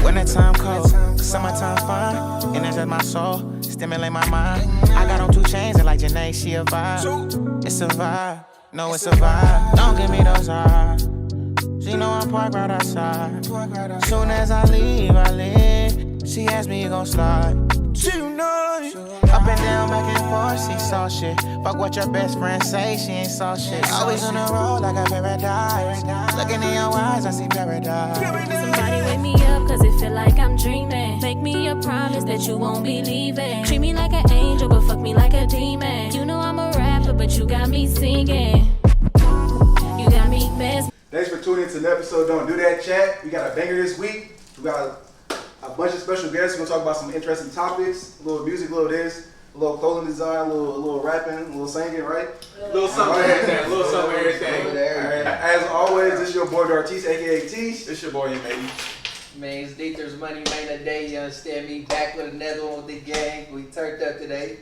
Wintertime cold, summertime fine. Energize my soul, stimulate my mind. I got on 2 chains and like Janae, she a vibe. It's a vibe, no it's a vibe. Don't give me those eyes. She know I'm parked right outside. Soon as I leave. She asked me, you gon' slide tonight. Up and down, back and forth, she saw shit. Fuck what your best friend say, she ain't saw shit. Always on the road like a paradise. Looking in your eyes, I see paradise. Somebody wake me up, cause it feel like I'm dreaming. Make me a promise that you won't be leaving. Treat me like an angel, but fuck me like a demon. You know I'm a rapper, but you got me singing. You got me messed. Thanks for tuning in to the episode Don't Do That Chat. We got a banger this week. We got a bunch of special guests. We're gonna talk about some interesting topics. A little music, a little this, a little clothing design, a little rapping, a little singing, right? A little something, everything. A little something, everything. As always, this is your boy Dartis, aka Teach. This your boy, baby. Man, it's There's money made a day, you understand me? Back with another one with the gang. We turned up today.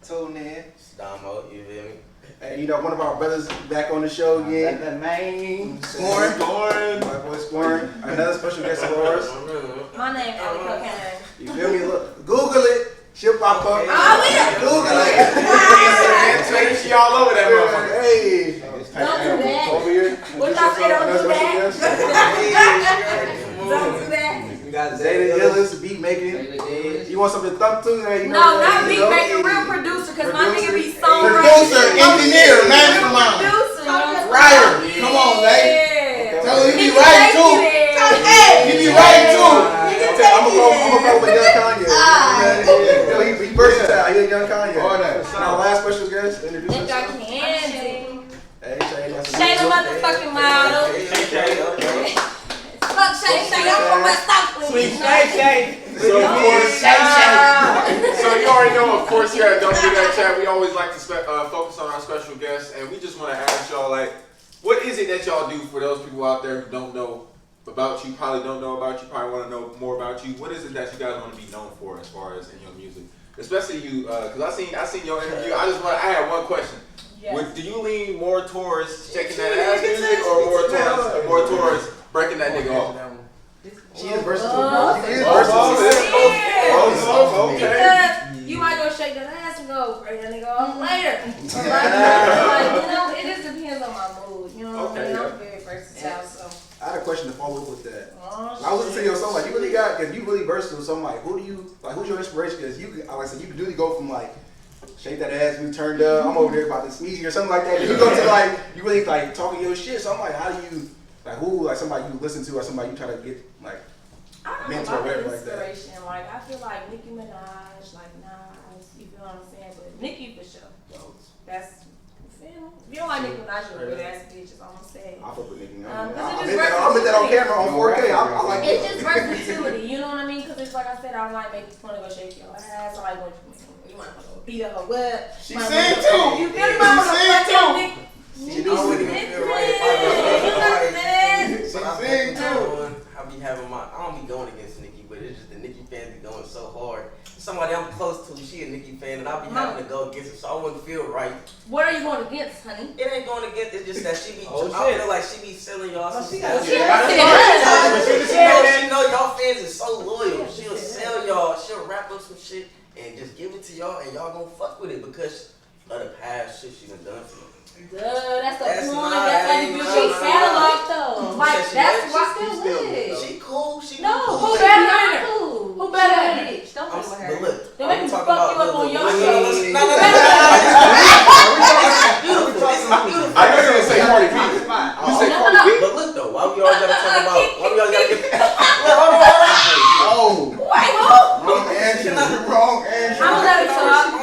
Tune in. Damo, you feel me? And you know, one of our brothers back on the show again. The main. Scorin. My boy Scorin. Another special guest of ours. My name is Cocaine. You feel me? Look, Google it. She'll pop up. Google it. She all over that motherfucker. Hey. Don't do that. Over here. What y'all say, don't do that? Don't do that. We got Zaytheilliest, beat making. You want something to thump to? You know, No, not beat making, real producer, because my nigga be songwriter. Producer, engineer, mastermind. Producer, Writer. Come on, babe. Tell him he be writing too. He be writing too. I'm gonna go with Young Kanye. He versatile. He a Young Kanye. Our last special guest, introduce Think I yourself. can. Hey, Shay the motherfucking model. Fuck Shay, I'm from West Oakland. Sweet Shay. So you already know, of course, here at Don't Do That Chat, we always like to focus on our special guests, and we just want to ask y'all, like, what is it that y'all do for those people out there who don't know about you, probably don't know about you, probably want to know more about you? What is it that you guys want to be known for as far as in your music? Especially you, because I seen your interview. I had one question. Yes. Do you lean more towards shaking that ass music or more towards breaking that nigga off? She is versatile. She is versatile. Okay. Because you might go shake that ass and go break that nigga off later. Like, you know, it just depends on my mood. You know what I mean? I'm very versatile, so. I had a question to follow up with that. I was listening to your song, like, you really got, because you really versatile, so I'm like, who's your inspiration? Because you, like I said, you can really go from like, shake that ass, we turned up, I'm over there about to sneeze or something like that. And you go to like, you really like talking your shit, so I'm like, how do you, like who, like somebody you listen to or somebody you try to get, like, mentor or whatever like that? Inspiration, like, I feel like Nicki Minaj, like Nas, you feel what I'm saying? But Nicki for sure. That's, you feel me? If you don't like Nicki Minaj, you're a good ass bitch, is all I'm saying. I fuck with Nicki. I'll admit that on camera on 4K. I like it's just versatility, you know what I mean? Because it's like I said, I like making fun of go shake your ass. I like when you want to go beat up her what? She sing too. You feel me? I want to fuck your dick. She do what it feel right. She sing too. I be having I don't be going against Nicki, but it's just the Nicki fans be going so hard. Somebody I'm close to, she a Nicki fan, and I be having to go against her, so I wouldn't feel right. What are you going against, honey? It ain't going against, it's just that she be, I feel like she be selling y'all some stuff. She know y'all fans is so loyal. She'll sell y'all, she'll rap up some shit, and just give it to y'all, and y'all gonna fuck with it, because of the past shit she done done for you. Duh, that's the point. That's how you build your catalog, though. Like, that's why still with. She cool. She no, cool. who better than her? Who better than her? Bitch, don't fuck with her. But look, don't make me fuck you up on your show. No. I know you're gonna say Cardi B. You say Cardi B. But look though, why we always gotta talk about? Why we always gotta get? Oh. Wait, Wrong answer. Wrong answer. I'm gonna let it talk.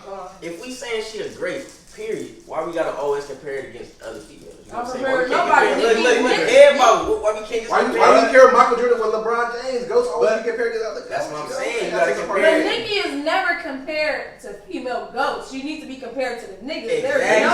Go on. If we saying she is great, period, why we gotta always compare it against other females? You know what I'm saying? Nobody. Look, everybody. Why we can't just why do you care Michael Jordan with LeBron James? Ghost always be compared to the other. That's what I'm saying. You gotta compare. But Nicki is never compared to female goats. She needs to be compared to the niggas. Exactly. There's no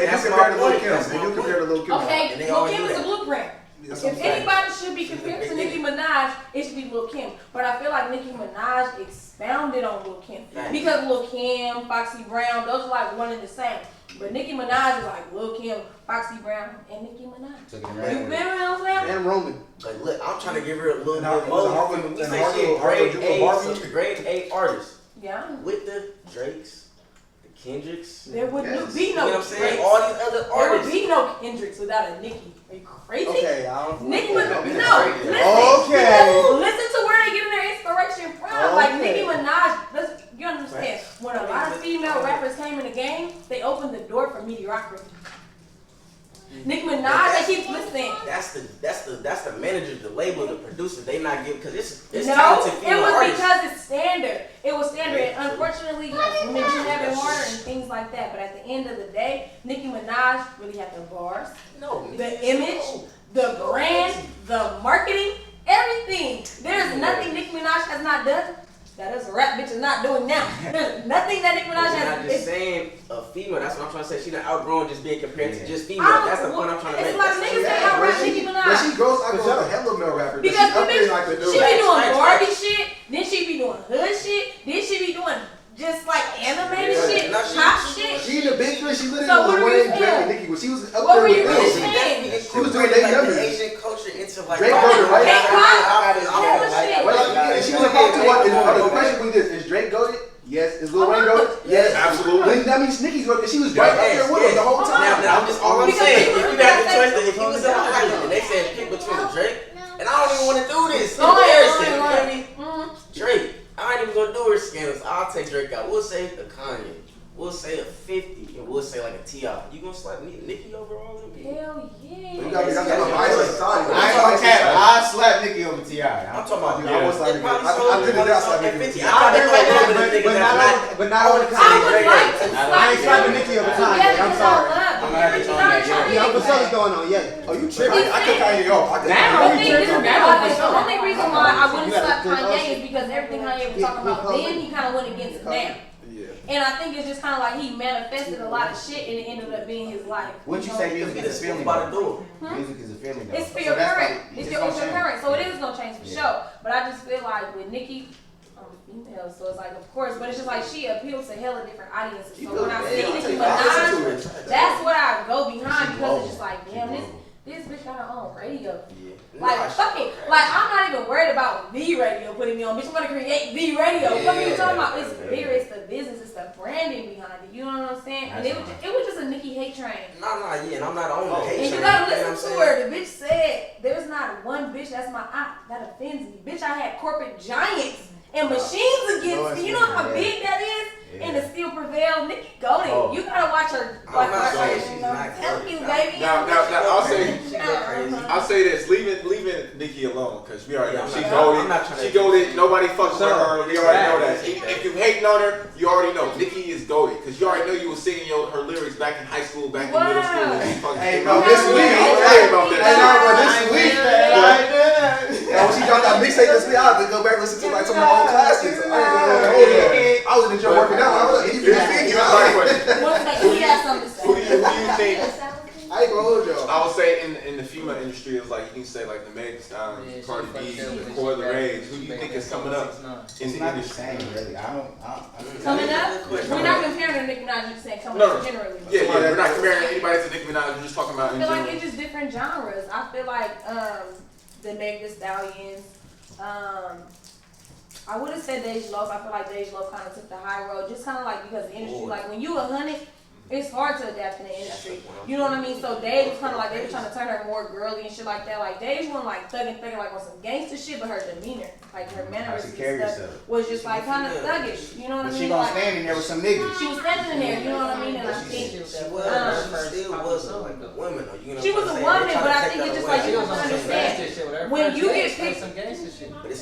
That's my point. They do compare to Lil Kim. Okay, Lil Kim is a blueprint. If anybody should be compared to Nicki Minaj, it should be Lil Kim. But I feel like Nicki Minaj expounded on Lil Kim. Because Lil Kim, Foxy Brown, those are like one and the same. But Nicki Minaj is like Lil Kim, Foxy Brown, and Nicki Minaj. Took it You right. feel me what I'm saying? And Roman. But look, I'm trying to give her a little Now, bit was it more. Harvey- We and say Harvey- she a grade Harvey A, Barbie? so grade A artist. Yeah. With the Drakes, the Kendricks. There wouldn't Yes. be You no know what I'm saying? Drakes. All these other There would artists. be no Kendricks without a Nicki. Are you crazy? Okay, I don't. Nicki okay, Minaj, okay. no, Okay. listen to where they getting their inspiration from. Like Okay. Nicki Minaj, you understand? When a lot of female rappers came in the game, they opened the door for mediocrity. Nicki Minaj, they keep listening. That's the manager, the label, the producer. They not give because it's No, talented it female was artists. because it's standard. It was standard. And unfortunately, yes, women do have it harder and things like that. But at the end of the day, Nicki Minaj really had the bars, No, the image, the brand, the marketing, everything. There's nothing Nicki Minaj has not done that us rap bitch is not doing now. There's nothing that Nicki Minaj We're not has. just saying a female. That's what I'm trying to say. She's not outgrown just being compared to just female. I don't- That's the point I'm trying to it's make. like That's niggas what say I'm I rap saying. Nicki Minaj. But she goes, I go with a hella male rapper. Because She's the up there bitch, like the she dude. be doing Facts, Barbie facts. shit, then she be doing hood shit, then she be doing just like animated Yeah. shit, Now she- pop shit. She in the big three. She literally So what was were you Wayne, Drake, saying? and Nicki. When she was up What there were you with really them. saying? She was doing Incorporated, their like the numbers. Asian culture into like Drake goated, right? Hip-hop, shit. Well, and she was about to what? The question was this: is Drake goated? Yes. Is Lil Wayne goated? Yes. Absolutely. Then that means Nicki's goated. She was right up there with him the whole time. Now I'm just all I'm Because saying. people If you do got that the choice, thing. if you was in my island and they said pick between the Drake, and I don't even want to do this. Go ahead, Embarrassing, go you ahead. feel me? Drake, I ain't even gonna do her scandals. I'll take Drake out. We'll say a Kanye. We'll say a 50, and we'll say like a T.I. You gonna slap Nicki over all of them people? Hell yeah. You got me. That's my mindset. Sorry. I ain't gonna cap. I slap Nicki over T.I. I'm talking about I was like, it probably I sold did it outside at Nicki. 50. I thought they were a little bit of niggas that's not. but not on the I Kanye. would like to I ain't slapping Nicki over Kanye. Yeah, I'm because sorry. I love I'm gonna have to tone that down. Yeah, but something's going on. Yeah. Oh, you tripping? I could Kanye off. I could Now The we thing tripping. is, the only reason why I wouldn't You gotta slap click Kanye us. is because everything Kanye was talking about then, he kind of went against it now. And I think it's just kind of like he manifested a lot of shit and it ended up being his life. Wouldn't you say music is a feeling? About to do though? Music is a feeling. though. It's for So your that's current. like- It's just your gonna change. current. So it is gonna change for Yeah. sure. But I just feel like with Nicki, I'm female, so it's like of course, but it's just like she appeals to hella different audiences. So when I see Nicki Minaj, that's what I go behind because it's just like, damn, this bitch got her own radio. Like fucking, like I'm not even worried about the radio putting me on. Bitch, I'm gonna create the radio. What are you talking about? It's bigger. It's the business. It's the branding behind it. You know what I'm saying? And it was just a Nicki hate train. Nah, yeah, and I'm not on the hate And you train, gotta know what I'm listen to saying? her. The bitch said, there's not one bitch that's my aunt that offends me. Bitch, I had corporate giants and machines against me. You know how big that is? And it still prevailed. Nicki goated. You gotta watch her. I'm not saying she's I'm not telling goated. you, baby. Now, She go crazy. I'll say this, leaving Nicki alone, because we already know she I'm goated. not trying to- She goated. Nobody fucks with her. We already know that. If you hating on her, you already know Nicki is goated, because you already know you were singing her lyrics back in high school, back in middle school. When she fucking Hey, came bro, out. this week, I'm hey, talking about that. Hey, no, bro, this week, Yeah. when she dropped that mixtape this week, I had to go back and listen to like some of my old classics. I was in the gym working out. I was like, you Here's the right question. One second, he has something to Who do say. you think? I ain't gonna hold y'all. I would say in the female industry, it's like you can say like the Meg Thee Stallion, Cardi B, the Coi Leray. Who do you think is coming up in It's the not the industry? same, really. I don't. Coming up, we're not comparing to Nicki Minaj. You're saying coming No. up generally. Yeah, we're not comparing anybody to Nicki Minaj. We're just talking about I in feel like general. it's just different genres. I feel like the Meg Thee Stallions. I would have said Dej Loaf. I feel like Dej Loaf kind of took the high road, just kind of like because the industry, like when you 100, it's hard to adapt in the industry. You know what I mean? So Dej was kind of like they were trying to turn her more girly and shit like that. Like Dej wasn't like thugging like on some gangster shit, but her demeanor, like her mannerisms carry and stuff, herself. was just like kind of thuggish. You know what I But mean? she gonna Like, stand in there with some niggas. she was standing in there. You know what I mean? And I She think was, she still was like a woman, though. You know she what was I'm a saying? woman, They try but to I take think that it's just away. like you don't understand. When you get picked,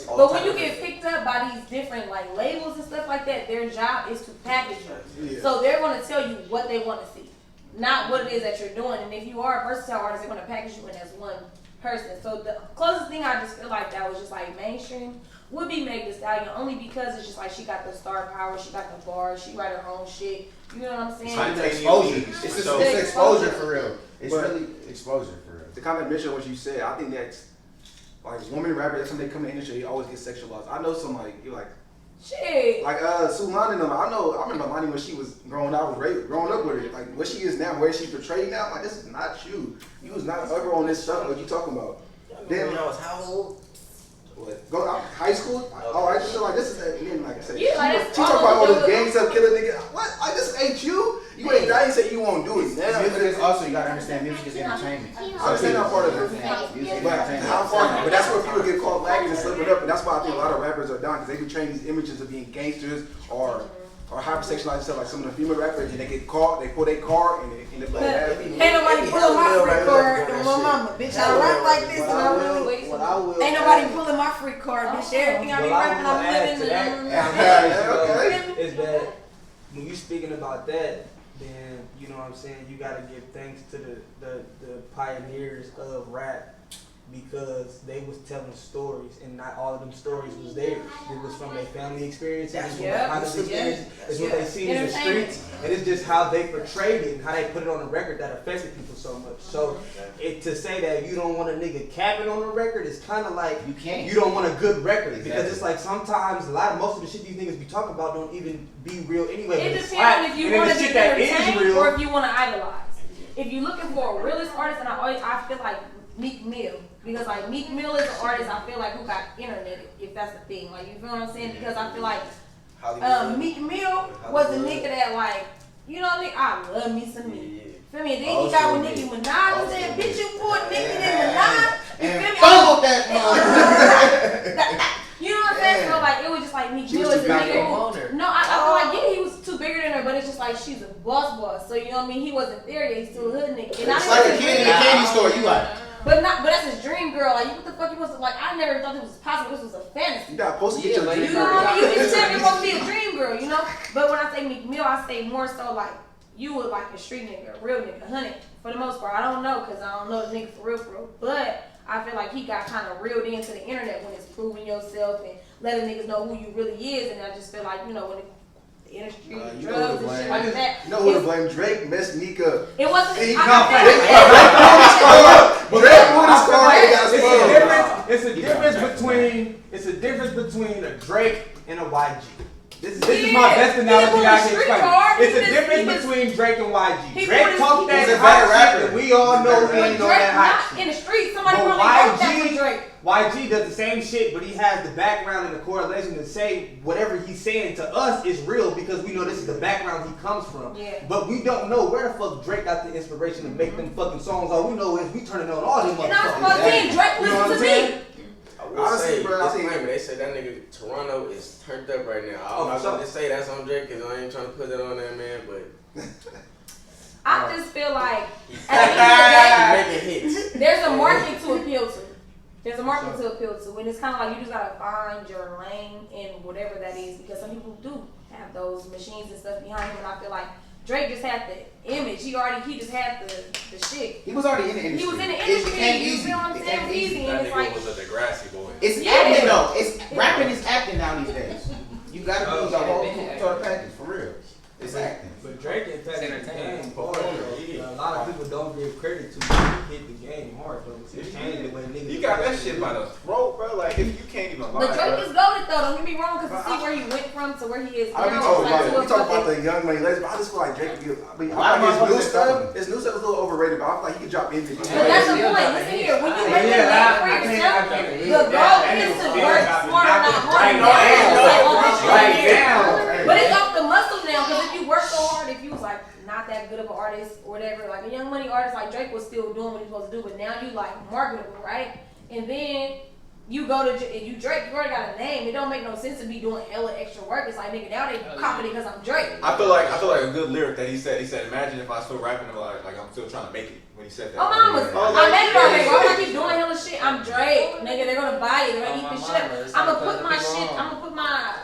but when you get picked up by these different like labels and stuff like that, their job is to package you. So they're going to tell you what they want to see, not what it is that you're doing. And if you are a versatile artist, they're going to package you in as one person. So the closest thing I just feel like that was just like mainstream would be Meg Thee Stallion, only because it's just like she got the star power, she got the bars, she write her own shit. You know what I'm saying? Like, Exposure. It's exposure for real. It's But- really exposure for real. To kind of mention what you said, I think that's like women rappers. That's when they come in the industry, they always get sexualized. I know some like you're like Shit. Like Sulani and them, I remember Lonnie when she was growing up with her. Like what she is now, where she portrayed now, like this is not you. You was not ever on this stuff. What you talking about? Then I was how old? What? Go out high school? Oh, I just feel like this is that. And then like I said, Yeah, like she talking about all this gang stuff, killing niggas. What? Like this ain't you. You ain't dying. Say you won't do it. Now, music is also, you gotta understand, music is entertainment. I understand that part of it. Music is But entertainment. how far? But that's where people get caught lagging and slipping up, and that's why I think a lot of rappers are done because they portray these images of being gangsters or hypersexualized stuff like some of the female rappers, and they get caught. They pull their car and they end up like that. Ain't nobody pulling my free card on my mama, bitch. I rap like this and I really. Ain't nobody pulling my free card, bitch. Everything I be rapping, I'm living. Is that when you speaking about that, then you know what I'm saying, you gotta give thanks to the pioneers of rap because they was telling stories and not all of them stories was theirs. It was from their family experience, it's what they see in the streets, and it's just how they portrayed it and how they put it on the record that affected people so much. So to say that you don't want a nigga capping on the record is kind of like you don't want a good record because it's like sometimes most of the shit these niggas be talking about don't even be real anyway. It depends if you want to be entertained or if you want to idolize. If you're looking for a realist artist, and I feel like Meek Mill, because like Meek Mill is an artist I feel like who got internet, if that's the thing, like you feel what I'm saying? Because I feel like Meek Mill was a nigga that like, you know what I mean? I love me some Meek. Feel me? And then he got with Nicki Minaj and said, bitch, you put Nicki and Minaj. You feel me? Follow that. You know what I'm saying? So like it was just like Meek Mill is a nigga who, no, I feel like he was too bigger than her, but it's just like she's a boss. So you know what I mean? He wasn't there yet. He's still a hood nigga. And it's like a kid in a candy store. You like. But that's his dream girl. Like, what the fuck you supposed to, like, I never thought it was possible. This was a fantasy. You got supposed to get your dream girl. You know what I mean? You said you're supposed to be a dream girl, you know? But when I say Meek Mill, I say more so like, you were like a street nigga, a real nigga, honey. For the most part, I don't know, because I don't know the nigga for real. But I feel like he got kind of reeled into the internet when it's proving yourself and letting niggas know who you really is. And I just feel like, you know, when the industry, drugs and shit like that. You know who to blame? Drake messed Meek up. It wasn't. It's a difference between a Drake and a YG. This is my best analogy I can explain. It's a difference between Drake and YG. Drake talked that hot shit, and we all know he ain't on that hot shit. In the street, somebody probably wrote that for Drake. YG does the same shit, but he has the background and the correlation to say whatever he's saying to us is real because we know this is the background he comes from. Yeah. But we don't know where the fuck Drake got the inspiration to make them fucking songs. All we know is we turning on all them motherfuckers. And I'm saying Drake listen to me. Honestly, they say that nigga Toronto is turned up right now. I'm not gonna say that's on Drake because I ain't trying to put that on that man, but I just feel like at the end of the day, making hits. there's a market to appeal to. There's a market to appeal to, and it's kind of like you just gotta find your lane in whatever that is because some people do have those machines and stuff behind him, and I feel like Drake just had the image. He just had the shit. He was already in the industry. He was in the industry. You feel what I'm saying? It was easy. That And it's nigga like, was a Degrassi boy. It's acting though. It's rapping is acting now these days. You gotta do the whole total package for real. It's acting. But Drake impacted the game hard. A lot of people don't give credit to hit the game hard though. It changed the way niggas. You got that shit by the throat, bro. Like if you can't even lie. but Drake is goated though. Don't get me wrong, because to see where he went from to where he is now. We talk about the young money legends, but I just feel like Drake could give. I mean, I like his new stuff is a little overrated, but I feel like he could drop anything. But that's the point. Listen here, when you make a name for yourself, the goal is to work smarter, not harder. But it's off the muscle now, because if you work so hard, if you was like not that good of an artist or whatever, like a young money artist like Drake was still doing what he's supposed to do, but now you like marketable, right? And then you go to Drake, you already got a name. It don't make no sense to be doing hella extra work. It's like, nigga, now they copy it because I'm Drake. I feel like a good lyric that he said. He said, "Imagine if I still rapping like I'm still trying to make it." When he said that. Oh, I made it already. Why would I keep doing hella shit? I'm Drake, nigga. They're gonna buy it. They're gonna eat the shit. I'm gonna put my shit. I'm gonna put my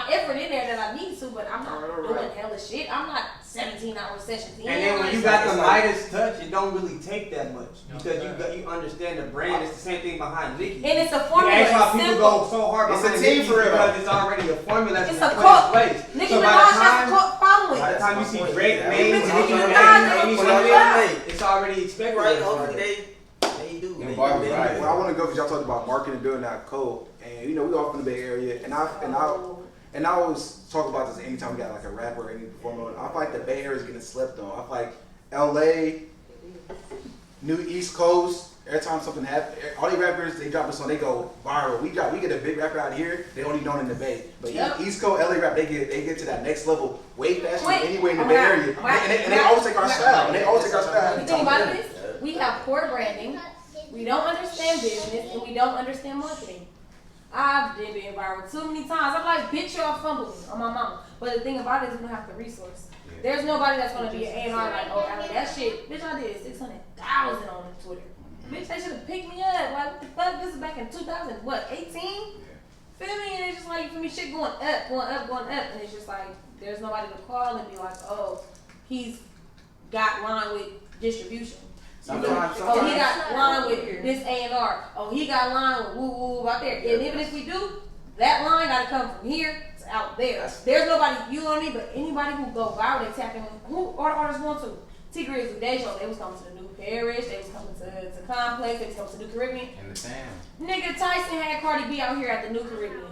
effort in there that I need to, but I'm not doing hella shit. I'm not 17-hour sessions. And then when you got the lightest touch, it don't really take that much because you understand the brand. It's the same thing behind Nicki. And it's a formula. That's why people go so hard behind Nicki because it's already a formula that's put in place. Nicki Minaj has a cult following. By the time you see Drake name, Nicki name, it's already expected. Right? Hopefully they do. Well, I want to go because y'all talked about marketing and building that code, and you know we all from the Bay Area, and I and I always talk about this anytime we got like a rapper or any performer. I feel like the Bay Area is getting slept on. I feel like LA, New East Coast. Every time something happens, all these rappers, they drop a song, they go viral. We get a big rapper out here, they only known in the Bay. But East Coast, LA rap, they get to that next level way faster than anywhere in the Bay Area. And they always take our style. The thing about it is, we have poor branding, we don't understand business, and we don't understand marketing. I've been viral too many times. I'm like, bitch, y'all fumbled me on my mama. But the thing about it is, we don't have the resource. There's nobody that's gonna be an A&R like, oh, Allie, that shit, bitch, I did 600,000 on Twitter. Bitch, they should have picked me up. Like, what the fuck? This is back in 2018? Feel me? And it's just like, for me, shit going up. And it's just like, there's nobody to call and be like, oh, he's got line with distribution. Oh, he got line with this A&R. Oh, he got line with woo-woo out there. And even if we do, that line got to come from here to out there. There's nobody, you know what I mean? But anybody who go viral, they tap in. Who are the artists going to? Tik Tok, Deja, they was coming to the New Parish, they was coming to Complex, they was coming to New Caribbean. In the town. Nigga, Tyson had Cardi B out here at the New Caribbean.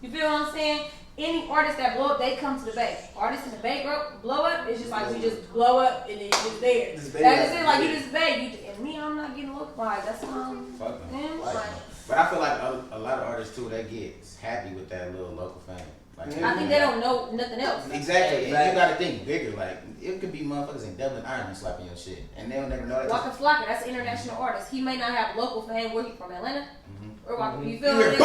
You feel what I'm saying? Any artist that blow up, they come to the Bay. Artists in the Bay blow up, it's just like we just blow up and then it's just there. That's just it, like you just Bay. And me, I'm not getting localized. That's why I'm. Fuck them. But I feel like a lot of artists too, they get happy with that little local fame. Like, I think they don't know nothing else. Exactly. And you gotta think bigger. Like, it could be motherfuckers in Dublin, Ireland slapping your shit. And they'll never know that. Waka Flocka, that's an international artist. He may not have local fame. Where he from? Atlanta? Or Waka, you feel me?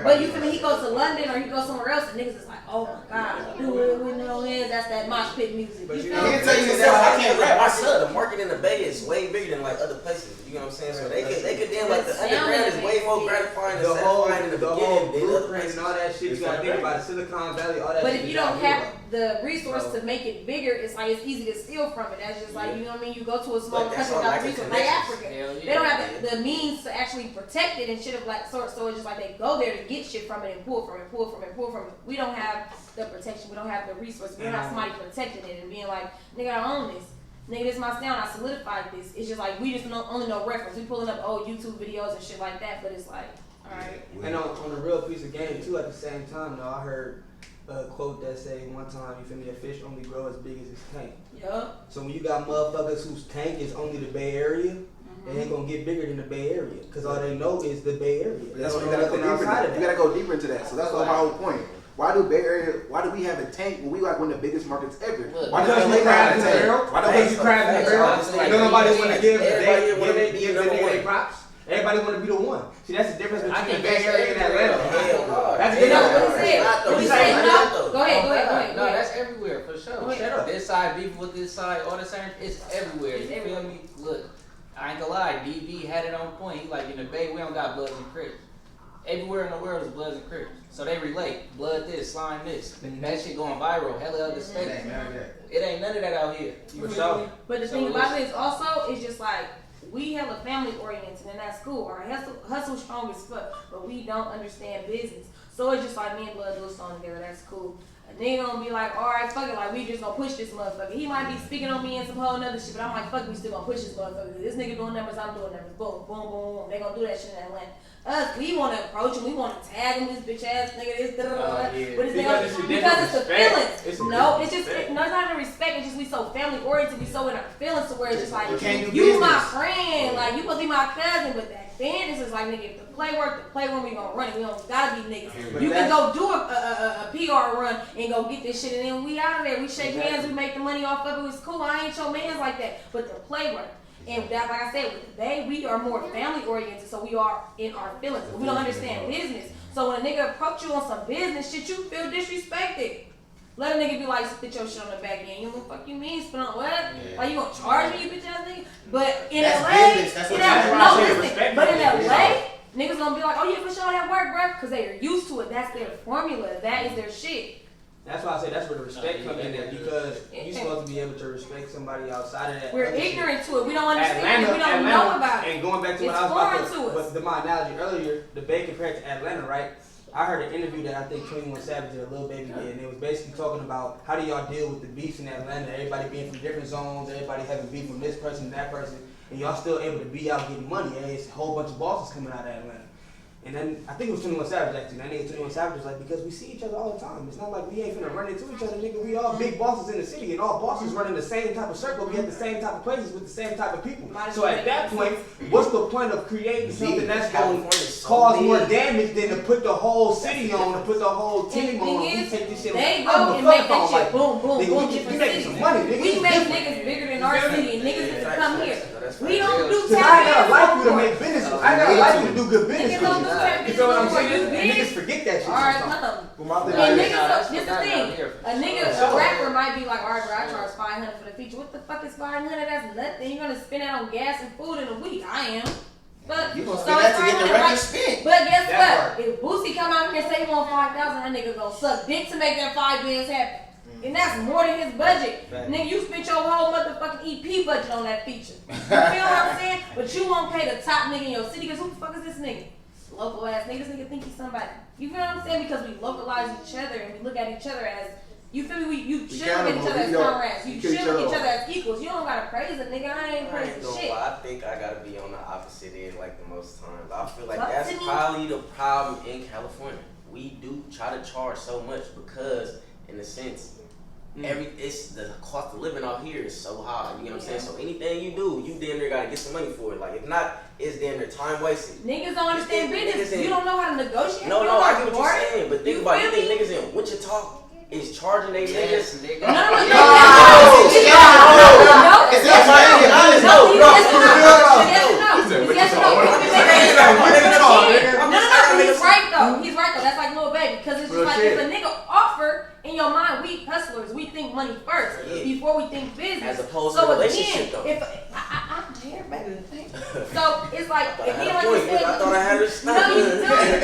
But you feel me? He goes to London or he goes somewhere else and niggas is like, oh my God, do it with no hands. That's that mosh pit music. But you know, I can't rap. I said the market in the Bay is way bigger than like other places. You know what I'm saying? So they could then like the underground is way more gratifying and satisfying in the beginning than other places and all that shit. You gotta think about it. Silicon Valley, all that. But if you don't have the resource to make it bigger, it's like it's easy to steal from it. That's just like, you know what I mean? You go to a small country without the resources, like Africa. They don't have the means to actually protect it and shit of black sort. So it's just like they go there to get shit from it and pull from it. We don't have the protection. We don't have the resources. We don't have somebody protecting it and being like, nigga, I own this. Nigga, this is my sound. I solidified this. It's just like we just only know reference. We pulling up old YouTube videos and shit like that. But it's like, all right. And on a real piece of game too. At the same time, though, I heard a quote that say one time, you feel me? A fish only grow as big as its tank. Yup. So when you got motherfuckers whose tank is only the Bay Area, they ain't gonna get bigger than the Bay Area because all they know is the Bay Area. That's what you gotta go deeper into. You gotta go deeper into that. So that's my whole point. Why do we have a tank when we like one of the biggest markets ever? Why does LA have a tank? Why don't you crab in the barrel? Like nobody want to give their props. Everybody want to be the one. See, that's the difference between the Bay Area and Atlanta. That's the difference. What he said? Go ahead. No, that's everywhere for sure. Shut up. This side beef with this side, all the same. It's everywhere. You feel me? Look, I ain't gonna lie. DB had it on point. He like in the Bay, we don't got Bloods and Crips. Everywhere in the world is Bloods and Crips. So they relate. Blood this, slime this. That shit going viral. Hella other states. It ain't none of that out here. For sure. But the thing about it is also, it's just like, we have a family oriented and that's cool. Our hustle strong as fuck, but we don't understand business. So it's just like me and Blood do a song together, that's cool. A nigga gonna be like, alright, fuck it, like we just gonna push this motherfucker. He might be speaking on me and some whole nother shit, but I'm like, fuck, we still gonna push this motherfucker. This nigga doing numbers, I'm doing numbers. Boom, boom, boom, boom. They gonna do that shit in Atlanta. Us, we wanna approach him, we wanna tag him, this bitch ass nigga, this but it's because it's the feelings. It's not even respect, it's just we so family oriented, we so in our feelings to where it's just like, you my friend, like you supposed to be my cousin, but that business is like, nigga, if the play work, the play when we gonna run it, we don't gotta be niggas. You can go do a PR run and go get this shit and then we out of there, we shake hands, we make the money off of it, it's cool, I ain't your mans like that, but the play work. And that, like I said, with the Bay, we are more family oriented, so we are in our feelings. We don't understand business. So when a nigga approach you on some business shit, you feel disrespected. Let a nigga be like, spit your shit on the back end. You know what the fuck you mean? Spit on what? Yeah. Like you gonna charge me, you bitch ass nigga? But in LA, but in LA, niggas gonna be like, oh yeah, for sure that work, bro. Cause they are used to it. That's their formula. That is their shit. That's why I say that's where the respect comes in there because you're supposed to be able to respect somebody outside of that. We're ignorant to it. We don't understand it. We don't know about it. And going back to what I was about to, but my analogy earlier, the Bay compared to Atlanta, right? I heard an interview that I think 21 Savage and Lil Baby did, and it was basically talking about how do y'all deal with the beefs in Atlanta, everybody being from different zones, everybody having beef from this person and that person, and y'all still able to be out getting money, and it's a whole bunch of bosses coming out of Atlanta. And then I think it was 21 Savage actually. That nigga 21 Savage was like, because we see each other all the time. It's not like we ain't finna run into each other, nigga. We all big bosses in the city, and all bosses running the same type of circle. We at the same type of places with the same type of people. So at that point, what's the point of creating something that's going to cause more damage than to put the whole city on, to put the whole team on? We take this shit. They go and make that shit boom, boom, nigga, boom, we different making cities. some money, nigga. We make niggas bigger than our city, and niggas get to come here. We don't do tap I gotta like you to make business. I gotta like you to do good business. Niggas don't do tap You feel what I'm saying? business. And niggas forget that shit. Alright, come. And niggas, this the thing. A rapper might be like, alright, bro, I charge $500 for the feature. What the fuck is $500? That's nothing. You're gonna spend that on gas and food in a week. I am. But you gonna spend that to get the record spent. But guess what? If Boosie come out here and say he want 5,000, that nigga gonna suck dick to make that 5 bands happen. And that's more than his budget. Nigga, you spent your whole motherfucking EP budget on that feature. You feel what I'm saying? But you won't pay the top nigga in your city, because who the fuck is this nigga? Local ass nigga. This nigga think he's somebody. You feel what I'm saying? Because we localize each other and we look at each other as, you feel me? You should look at each other as comrades. You should look at each other as equals. You don't gotta praise a nigga. I ain't praising shit. I think I gotta be on the opposite end like the most times. I feel like that's probably the problem in California. We do try to charge so much because, in a sense, it's the cost of living out here is so high. You know what I'm saying? So anything you do, you damn near gotta get some money for it. Like if not, it's damn near time wasted. Niggas don't understand business. You don't know how to negotiate. No, I get what you're saying, but think about it. You think niggas in Wichita is charging they niggas? He's right though. He's right though. That's like Lil Baby, because it's just like if a nigga offer. In your mind, we hustlers, we think money first before we think business. As opposed to relationship, though. If I'm here better than things. So it's like if he like you said, I thought I had her stop. No, you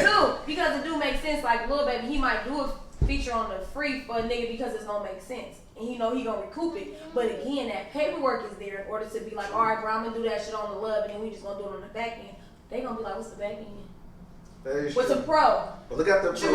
do because it do make sense. Like Lil Baby, he might do a feature on the free for a nigga because it's gonna make sense, and he know he gonna recoup it. But again, that paperwork is there in order to be like, all right, bro, I'm gonna do that shit on the love, and then we just gonna do it on the back end. They gonna be like, what's the back end? What's a pro? But look at the pro.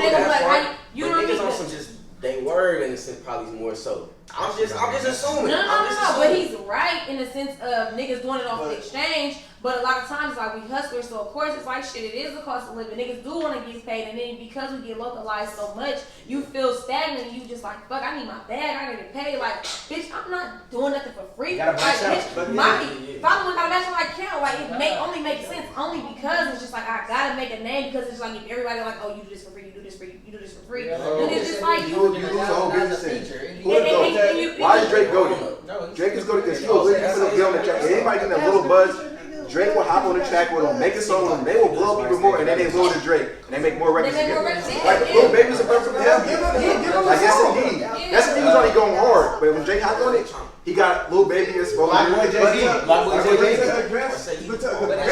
You don't niggas on some just. They word in the sense probably more so. I'm just assuming. No, but he's right in the sense of niggas doing it off the exchange. But a lot of times, like we hustlers, so of course it's like shit. It is the cost of living. Niggas do want to get paid, and then because we get localized so much, you feel stagnant. And you just like, fuck, I need my bag. I gotta get paid. Like, bitch, I'm not doing nothing for free. Like, bitch, if I don't gotta match my account, like it only makes sense only because it's just like I gotta make a name because it's like if everybody like, oh, you do this for free, you do this for free, you do this for free. And it's just like you lose the whole business. Why did Drake go there? Drake is going because he's gonna get on the track. Anybody getting that little buzz, Drake will hop on the track with them, make a song with them. They will blow even more, and then they blow to Drake, and they make more records together. Like Lil Baby's a perfect example. Like yes indeed, yes indeed was already going hard, but when Drake hopped on it, he got Lil Baby as well. Like boy Jay-Z. That's what we're talking about.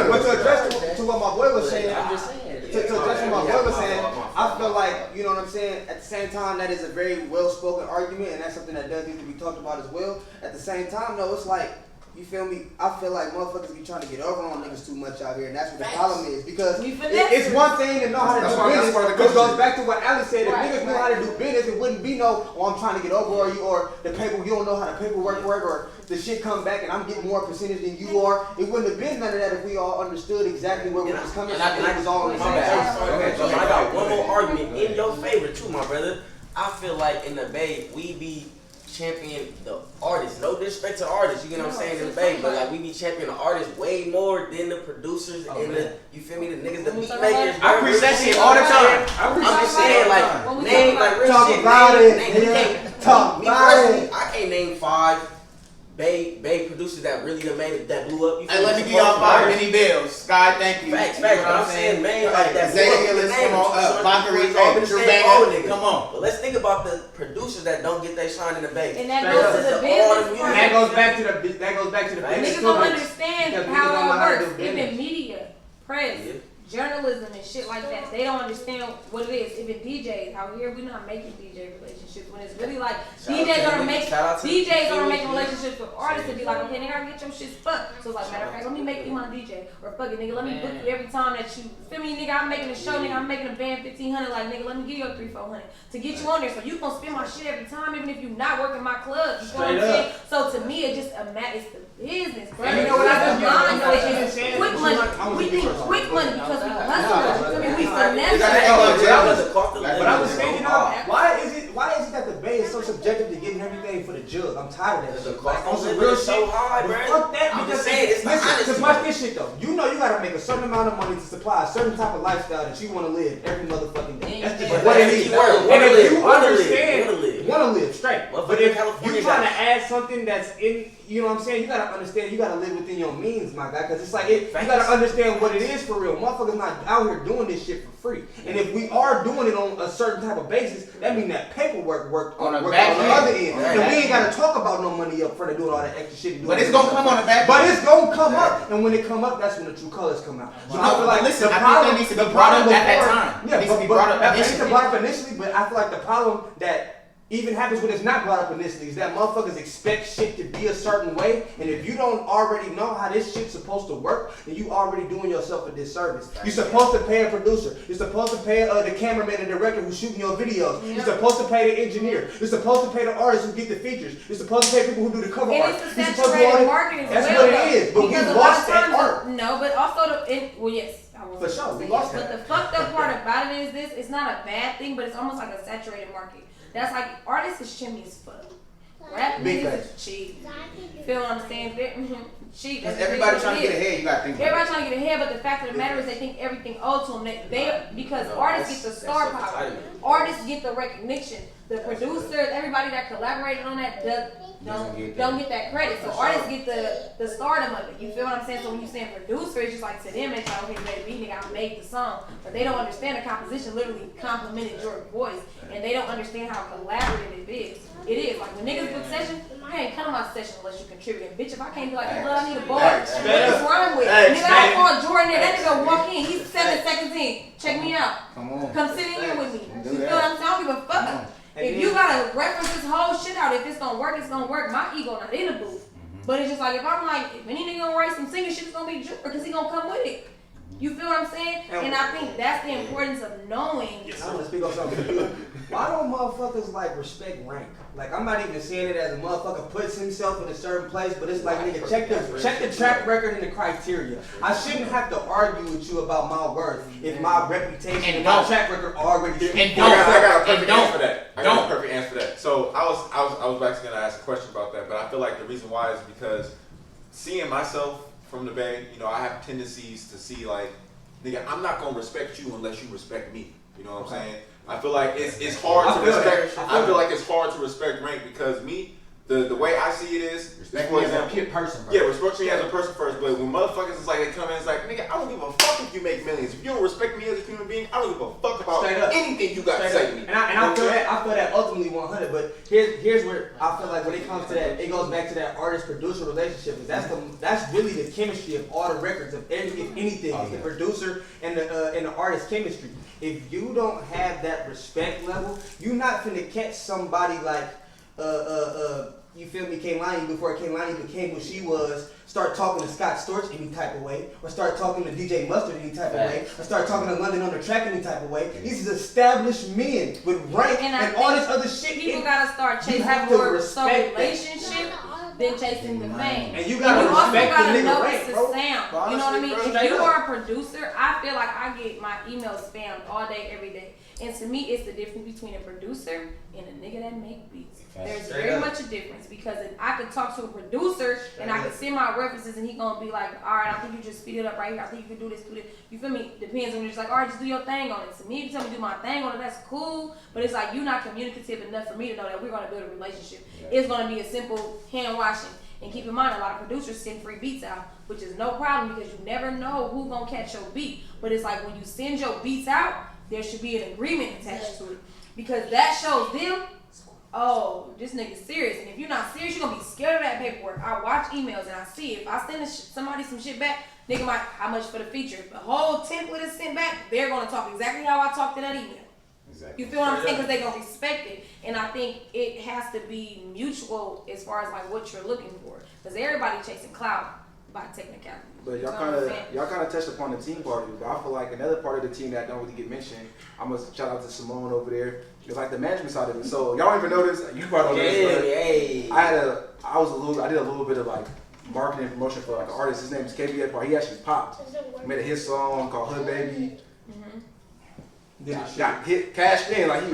But to address to what my boy was saying, I'm just saying. To address what my boy was saying, I feel like, you know what I'm saying, at the same time, that is a very well-spoken argument, and that's something that does need to be talked about as well. At the same time, though, it's like, you feel me? I feel like motherfuckers be trying to get over on niggas too much out here, and that's what the problem is. Because it's one thing to know how to do business, which goes back to what Ali said. If niggas knew how to do business, it wouldn't be no, oh, I'm trying to get over on you, or the paper, you don't know how the paperwork work, or the shit come back and I'm getting more percentage than you are. It wouldn't have been none of that if we all understood exactly where we was coming from. And it was all on the same page. I got one more argument in your favor too, my brother. I feel like in the Bay, we be champion the artists. No disrespect to artists, you get what I'm saying, in the Bay, but like we be champion the artists way more than the producers and the, you feel me, the niggas, the beat makers. I preach that shit all the time. I'm just saying, like, name like real talk shit. About it. Me personally, I can't name 5 Bay producers that really done made it, that blew up. Hey, let me give y'all 5 mini bills. Sky, thank you. Facts. But I'm saying, man, like that. Zaytheilliest, come on, Mockery, come on. But let's think about the producers that don't get their shine in the Bay. And that goes to the business. And that goes back to the business. Niggas don't understand how it all works. Even media, press, journalism. capitalism and shit like that. They don't understand what it is. Even DJs out here, we're not making DJ relationships when it's really like DJs are making relationships with artists to be like, okay, nigga, I get your shit fucked. So it's like, matter of fact, let me make you my DJ, or fuck it, nigga, let me book you every time that you feel me, nigga. I'm making a show, nigga. I'm making a band $1,500, like nigga, let me give you a $300-400 to get you on there. So you gonna spend my shit every time, even if you not working my club. You know what I'm saying? So to me, it's just it's the business, bro. You know what I think? Quick money. We think quick money because we hustle. We finesse. But I'm just saying, you know, why is it that the Bay is so subjective to getting everything for the jug? I'm tired of that shit. Like, on some real shit. So hard, bro. Fuck that. I'm Because just saying, it's listen, watch this shit though. You know you gotta make a certain amount of money to supply a certain type of lifestyle that you want to live every motherfucking day. That's just what it is. And if you understand, want to live straight. But if you trying to add something that's in, you know what I'm saying? You gotta understand. You gotta live within your means, my guy. Because it's like you gotta understand what it is for real. Motherfuckers not out here doing this shit for free. And if we are doing it on a certain type of basis, that means that paperwork worked on the other end. And we ain't gotta talk about no money up front and doing all that extra shit. But it's gonna come on the back. But it's gonna come up, and when it come up, that's when the true colors come out. So I feel like listen, I think that needs to be brought up at that time. Yeah, it needs to be brought up initially. It needs to be brought up initially, but I feel like the problem that even happens when it's not brought up initially is that motherfuckers expect shit to be a certain way, and if you don't already know how this shit's supposed to work, then you already doing yourself a disservice. You're supposed to pay a producer. You're supposed to pay the cameraman and director who's shooting your videos. You're supposed to pay the engineer. You're supposed to pay the artists who get the features. You're supposed to pay people who do the cover art. It's a saturated market as well. That's what it is. But we lost that art. No, but also yes. For sure, we lost that. But the fucked up part about it is this: it's not a bad thing, but it's almost like a saturated market. That's like artists is chimney as fuck. Rap niggas is cheap. Feel what I'm saying? Cheap. Because everybody trying to get ahead, you gotta think. Everybody trying to get ahead, but the fact of the matter is they think everything owed to them. Because artists get the star power, artists get the recognition. The producers, everybody that collaborated on that don't get that credit. So artists get the stardom of it. You feel what I'm saying? So when you saying producer, it's just like to them, it's like, okay, baby, nigga, I made the song. But they don't understand the composition literally complemented your voice. And they don't understand how collaborative it is. It is. Like when niggas book session, I ain't come to my session unless you contribute. Bitch, if I can't be like, hey, I need a bar. What's wrong with? Nigga, I call Jordan there. That nigga walk in. He's 7 seconds in. Check me out. Come sit in here with me. You feel what I'm saying? I don't give a fuck. If you gotta reference this whole shit out, if it's gonna work, it's gonna work. My ego not in the booth. But it's just like, if I'm like, if any nigga gonna write some singing shit, it's gonna be Jordan, because he gonna come with it. You feel what I'm saying? And I think that's the importance of knowing. I want to speak on something. Why don't motherfuckers like respect rank? Like I'm not even saying it as a motherfucker puts himself in a certain place, but it's like nigga, check the track record and the criteria. I shouldn't have to argue with you about my worth if my reputation and my track record already. I got a perfect answer for that. I got a perfect answer for that. So I was actually gonna ask a question about that, but I feel like the reason why is because seeing myself from the Bay, you know, I have tendencies to see like, nigga, I'm not gonna respect you unless you respect me. You know what I'm saying? I feel like it's hard to respect. I feel like it's hard to respect rank because the way I see it is respect me as a person first. Yeah, respect me as a person first. But when motherfuckers is like they come in, it's like, nigga, I don't give a fuck if you make millions. If you don't respect me as a human being, I don't give a fuck about anything you got to say to me. And I feel that ultimately 100. But here's where I feel like when it comes to that, it goes back to that artist-producer relationship. That's really the chemistry of all the records of anything. It's the producer and the artist chemistry. If you don't have that respect level, you're not finna catch somebody like you feel me, Kaylani, before Kaylani became what she was, start talking to Scott Storch any type of way, or start talking to DJ Mustard any type of way, or start talking to London on the Track any type of way. These are established men with rank and all this other shit. People gotta start chasing more relationship than chasing the fame. And you gotta respect the nigga rank, bro. Sound. You know what I mean? If you are a producer, I feel like I get my emails spammed all day, every day. And to me, it's the difference between a producer and a nigga that make beats. There's very much a difference because if I could talk to a producer and I could send my references and he gonna be like, all right, I think you just speed it up right here. I think you can do this, do this. You feel me? Depends on you're just like, all right, just do your thing on it. To me, if you tell me to do my thing on it, that's cool. But it's like you're not communicative enough for me to know that we're gonna build a relationship. It's gonna be a simple hand washing. And keep in mind, a lot of producers send free beats out, which is no problem because you never know who's gonna catch your beat. But it's like when you send your beats out, there should be an agreement attached to it. Because that shows them, oh, this nigga's serious. And if you're not serious, you're gonna be scared of that paperwork. I watch emails and I see if I send somebody some shit back, Nigga might, how much for the feature? The whole template is sent back. They're gonna talk exactly how I talked in that email. Exactly. You feel what I'm saying? Because they're gonna respect it, and I think it has to be mutual as far as like what you're looking for. Because everybody chasing clout by technicality. But y'all kind of touched upon the team party, but I feel like another part of the team that don't really get mentioned. I'm gonna shout out to Simone over there. It's like the management side of it. So y'all don't even know this. You probably know this. I did a little bit of like marketing and promotion for like an artist. His name is KBF Park. He actually popped. Made a hit song called Hood Baby. Got hit, cashed in, like he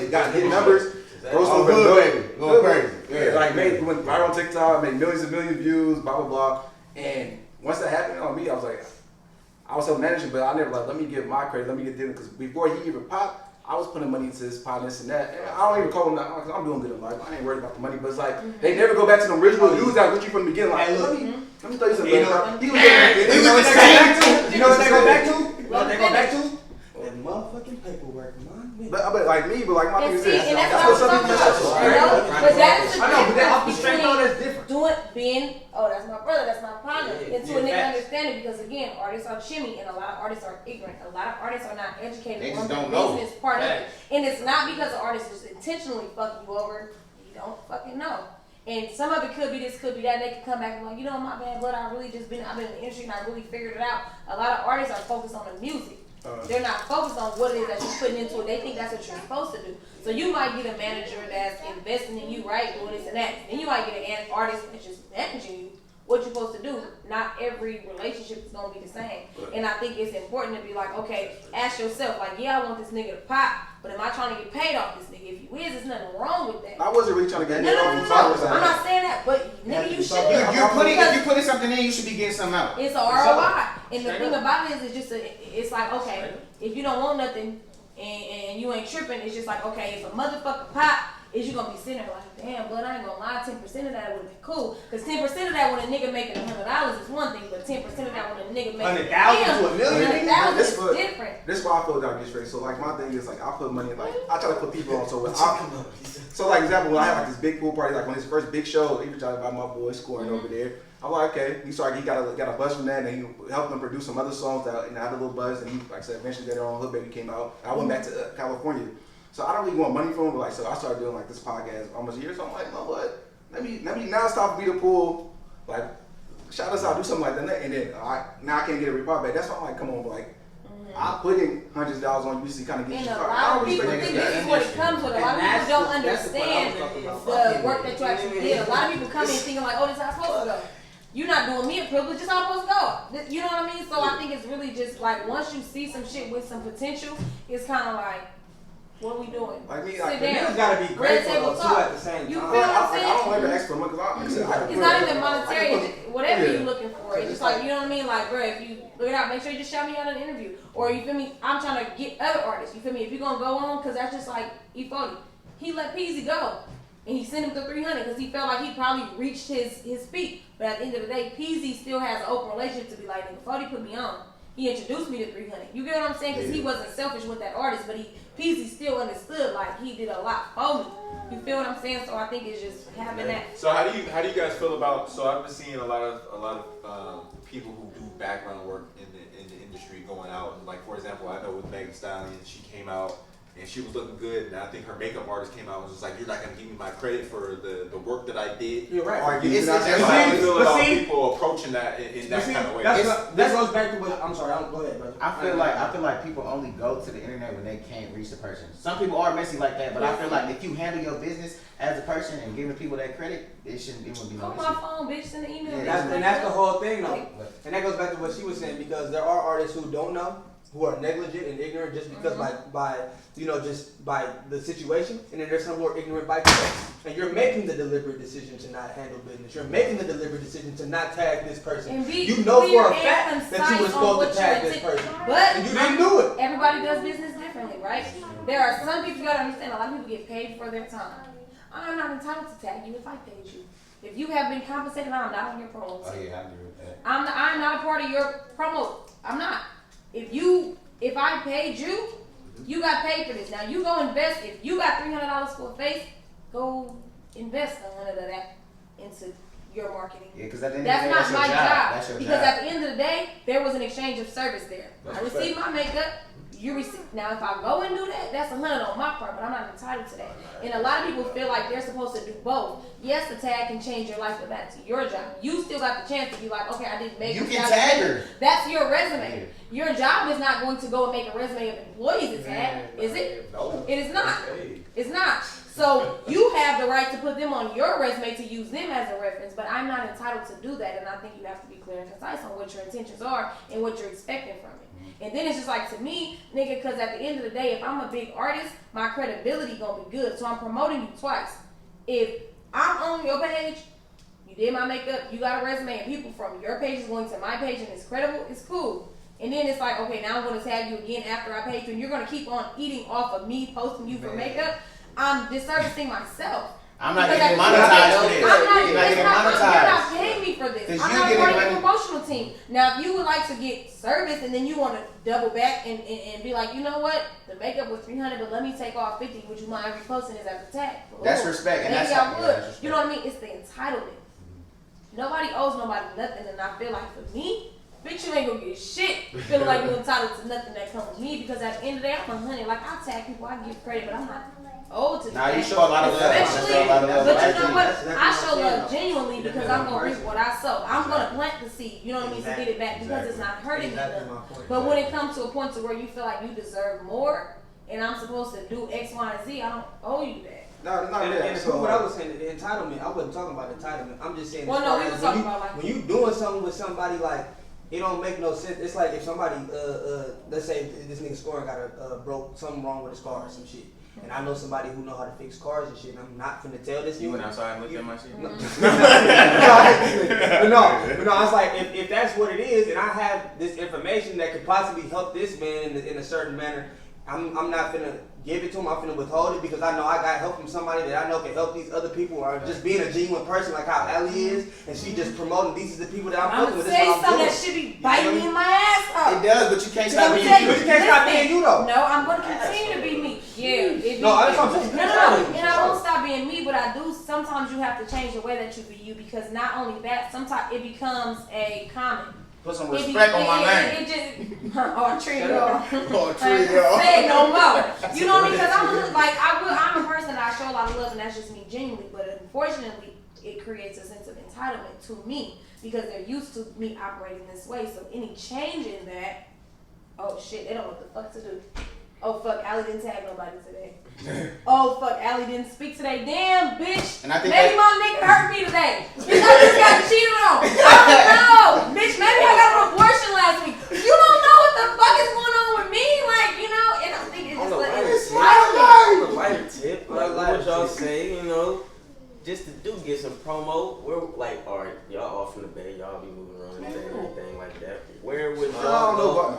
got hit numbers. Oh, Hood Baby, going crazy. Yeah, like went viral on TikTok, made millions and millions of views, blah blah blah. And once that happened on me, I was so managing, but I never like let me give my credit, let me get them because before he even popped, I was putting money into his pot and this and that. And I don't even call him that because I'm doing good in life. I ain't worried about the money, but it's like they never go back to the original dudes that with you from the beginning. Like, let me tell you something. You know what they go back to? That motherfucking paperwork, man. But like me, but like my thing is this. And that's what I'm talking about. But that is the that's difference between that's my brother, that's my partner. And to a nigga understand it because again, artists are chimmy and a lot of artists are ignorant. A lot of artists are not educated on the business part of it. And it's not because the artist is intentionally fucking you over. You don't fucking know. And some of it could be this, could be that. They could come back and be like, you know, my bad, but I've been in the industry and I really figured it out. A lot of artists are focused on the music. They're not focused on what it is that you're putting into it. They think that's what you're supposed to do. So you might get a manager that's investing in you, right, doing this and that. Then you might get an artist that's just managing you, what you're supposed to do. Not every relationship is going to be the same. And I think it's important to be like, okay, ask yourself, like, yeah, I want this nigga to pop, but am I trying to get paid off this nigga? If you is, there's nothing wrong with that. I wasn't really trying to get no. I'm not saying that, but nigga, you should. If you putting something in, you should be getting something out. It's a ROI. And the thing about it is, it's just it's like, okay, if you don't want nothing and you ain't tripping, it's just like, okay, if a motherfucker pop, is you gonna be sitting there like, damn, but I ain't gonna lie, 10% of that would have been cool. Because 10% of that when a nigga making $100 is one thing, but 10% of that when a nigga making $100,000 to $1 million is different. This is why I feel that I get straight. So like my thing is like I put money in, like I try to put people on. So like example, when I had like this big pool party, like when his first big show, he was trying to buy my boy Scorin over there. I'm like, okay. He got a buzz from that, and he helped him produce some other songs that had a little buzz. And he, like I said, eventually later on, Hood Baby came out. And I went back to California. So I don't really want money from him, but like, so I started doing like this podcast almost a year. So I'm like, you know what? Let me now stop be the pool, like shout us out, do something like that, and then now I can't get a report back. That's why I'm like, come on, like I put in hundreds of dollars on UC kind of get and you a lot of people think this is what it comes with. A lot of people don't understand the work that you actually did. A lot of people come in thinking like, oh, this is how it's supposed to go. You're not doing me a privilege, it's how it's supposed to go. You know what I mean? So I think it's really just like once you see some shit with some potential, it's kind of like, what are we doing? Like me, like niggas gotta be grateful too at the same time. You feel what I'm saying? I don't like the extra money because it's not even monetary. Whatever you're looking for, it's just like, you know what I mean? Like, bro, if you look it out, make sure you just shout me out in an interview, or you feel me? I'm trying to get other artists. You feel me? If you're gonna go on, because that's just like E40. He let Peasy go, and he sent him to 300 because he felt like he probably reached his peak. But at the end of the day, Peasy still has an open relationship to be like, nigga, 40 put me on. He introduced me to 300. You get what I'm saying? Because he wasn't selfish with that artist, but Peasy still understood like he did a lot for me. You feel what I'm saying? So I think it's just having that. So how do you guys feel about? So I've been seeing a lot of people who do background work in the industry going out. Like for example, I know with Megan Thee Stallion, she came out and she was looking good, and I think her makeup artist came out and was just like, "You're not gonna give me my credit for the work that I did." You're right. How do you feel about people approaching that in that kind of way? That goes back to what I'm sorry. Go ahead, brother. I feel like people only go to the internet when they can't reach the person. Some people are messy like that, but I feel like if you handle your business as a person and giving people that credit, it wouldn't be no issue. Call my phone, bitch, send an email. And that's the whole thing, though. And that goes back to what she was saying, because there are artists who don't know, who are negligent and ignorant just because by the situation, and then there's some who are ignorant by choice. And you're making the deliberate decision to not handle business. You're making the deliberate decision to not tag this person. You know for a fact that you were supposed to tag this person, but and you didn't do it. Everybody does business differently, right? There are some people you gotta understand. A lot of people get paid for their time. I'm not entitled to tag you if I paid you. If you have been compensated, I'm not on your promo. Oh yeah, I agree with that. I'm not a part of your promo. I'm not. If I paid you, you got paid for this. Now you go invest. If you got $300 for a face, go invest $100 of that into your marketing. Yeah, because at the end That's of the day, not my job. That's your Because job. at the end of the day, there was an exchange of service there. I received my makeup. You receive. Now, if I go and do that, that's 100 on my part, but I'm not entitled to that. And a lot of people feel like they're supposed to do both. Yes, the tag can change your life, but that's your job. You still got the chance to be like, okay, I did makeup. You can tag her. That's your resume. Your job is not going to go and make a resume of employees to tag, is it? No. It is not. It's not. So you have the right to put them on your resume to use them as a reference, but I'm not entitled to do that, and I think you have to be clear and concise on what your intentions are and what you're expecting from it. And then it's just like, to me, nigga, because at the end of the day, if I'm a big artist, my credibility gonna be good. So I'm promoting you twice. If I'm on your page, you did my makeup, you got a resume, and people from your page is going to my page and it's credible, it's cool. And then it's like, okay, now I'm gonna tag you again after I page you, and you're gonna keep on eating off of me posting you for makeup. I'm disservicing myself. I'm not getting monetized for this. You're not paying me for this. I'm not part of money. your promotional team. Now, if you would like to get service and then you want to double back and be like, you know what, the makeup was $300, but let me take off $50. Would you mind reposting this as a tag? That's respect, and maybe that's I would. that's you know what I mean? It's the entitlement. Nobody owes nobody nothing, and I feel like for me, bitch, you ain't gonna get shit feeling like you're entitled to nothing that comes with me, because at the end of the day, I'm 100. Like, I tag people, I give credit, but I'm not owed to Nah, you show a lot of love. Especially, but you know what? That's I show exactly love genuinely because I'm gonna reap what I sow. I'm gonna plant the seed, you know what I mean, to get it back because it's not hurting me nothing. But when it comes to a point to where you feel like you deserve more, and I'm supposed to do X, Y, and Z, I don't owe you that. No, not And that. so what I was saying, the entitlement, I wasn't talking about entitlement. I'm just saying, Well, no, we were talking about like when you doing something with somebody, like, it don't make no sense. It's like if somebody, let's say this nigga Scorin got a broke, something wrong with his car or some shit. And I know somebody who know how to fix cars and shit, and I'm not finna tell this. You went outside and looked at my shit? But no, I was like, if that's what it is, and I have this information that could possibly help this man in a certain manner, I'm not finna give it to him. I'm finna withhold it because I know I got help from somebody that I know can help these other people, or just being a genuine person like how Allie is, and she just promoting these are the people that I'm fucking with. This is what I'm doing. That should be biting me in my ass off. It does, but you can't stop being you. But you can't stop being you though. No, I'm gonna continue to be me. Yeah. No, that's what I'm saying. No. And I won't stop being me, but I do. Sometimes you have to change the way that you be you, because not only that, sometimes it becomes a comment. Put some respect on my name. It just, or treat y'all. Or treat y'all. Say no more. You know what I mean? Because I'm a person that I show a lot of love, and that's just me genuinely. But unfortunately, it creates a sense of entitlement to me because they're used to me operating this way. So any change in that, oh shit, they don't know what the fuck to do. Oh fuck, Allie didn't tag nobody today. Oh fuck, Allie didn't speak today. Damn, bitch. And I think maybe my nigga hurt me today. Bitch, I just got cheated on. I don't know. Bitch, maybe I got an abortion last week. You don't know what the fuck is going on with me. Like, you know, and I think it's just like, I don't know. On a lighter tip, like what y'all say, you know, just to get some promo. We're like, all right, y'all off from the Bay, y'all be moving around and everything like that. Where would y'all go?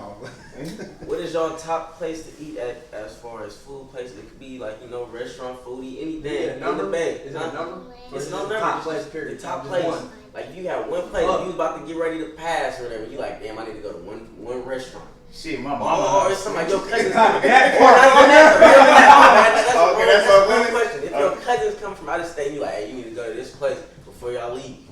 What is y'all top place to eat at as far as food places? It could be like, you know, restaurant, foodie, anything in the Bay. Is it a number? It's no number. Top place, period. The top place. Like if you have one place, you about to get ready to pass or whatever, you like, damn, I need to go to one restaurant. Shit, my mama. Or it's something like your cousins. That's one question. If your cousins come from out of state, you like, hey, you need to go to this place before y'all leave.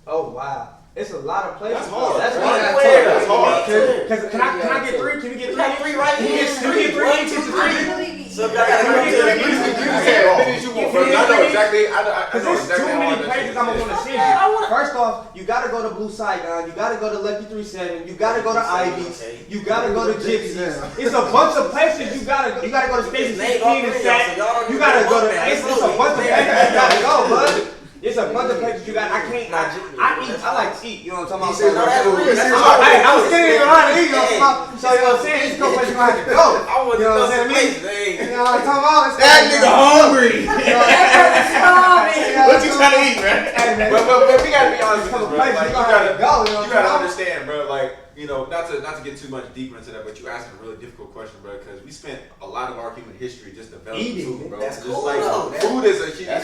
Oh wow. It's a lot of places. That's hard. That's hard. Because can I get three? Can we get three right here? Three. So y'all gotta go to the I know exactly. Because there's too many places I'm gonna send you. First off, you gotta go to Blue Saigon. You gotta go to Lucky 37. You gotta go to Ivy's. You gotta go to Gypsy's. It's a bunch of places you gotta go. You gotta go to Station 16 and Sack. You gotta go to. It's a bunch of places you gotta go, bud. It's a bunch of places you got. I like to eat. You know what I'm talking about? I was sitting around to eat. You know what I'm talking about? So you know what I'm saying? It's a couple places you gonna have to go. You know what I'm saying? You know what I'm talking about? That nigga hungry. What you trying to eat, man? But we gotta be honest with this, bro. Like, you gotta understand, bro. Like, you know, not to get too much deeper into that, but you asking a really difficult question, bro, because we spent a lot of our human history just developing food, bro. That's just cool, like though. food is a huge part.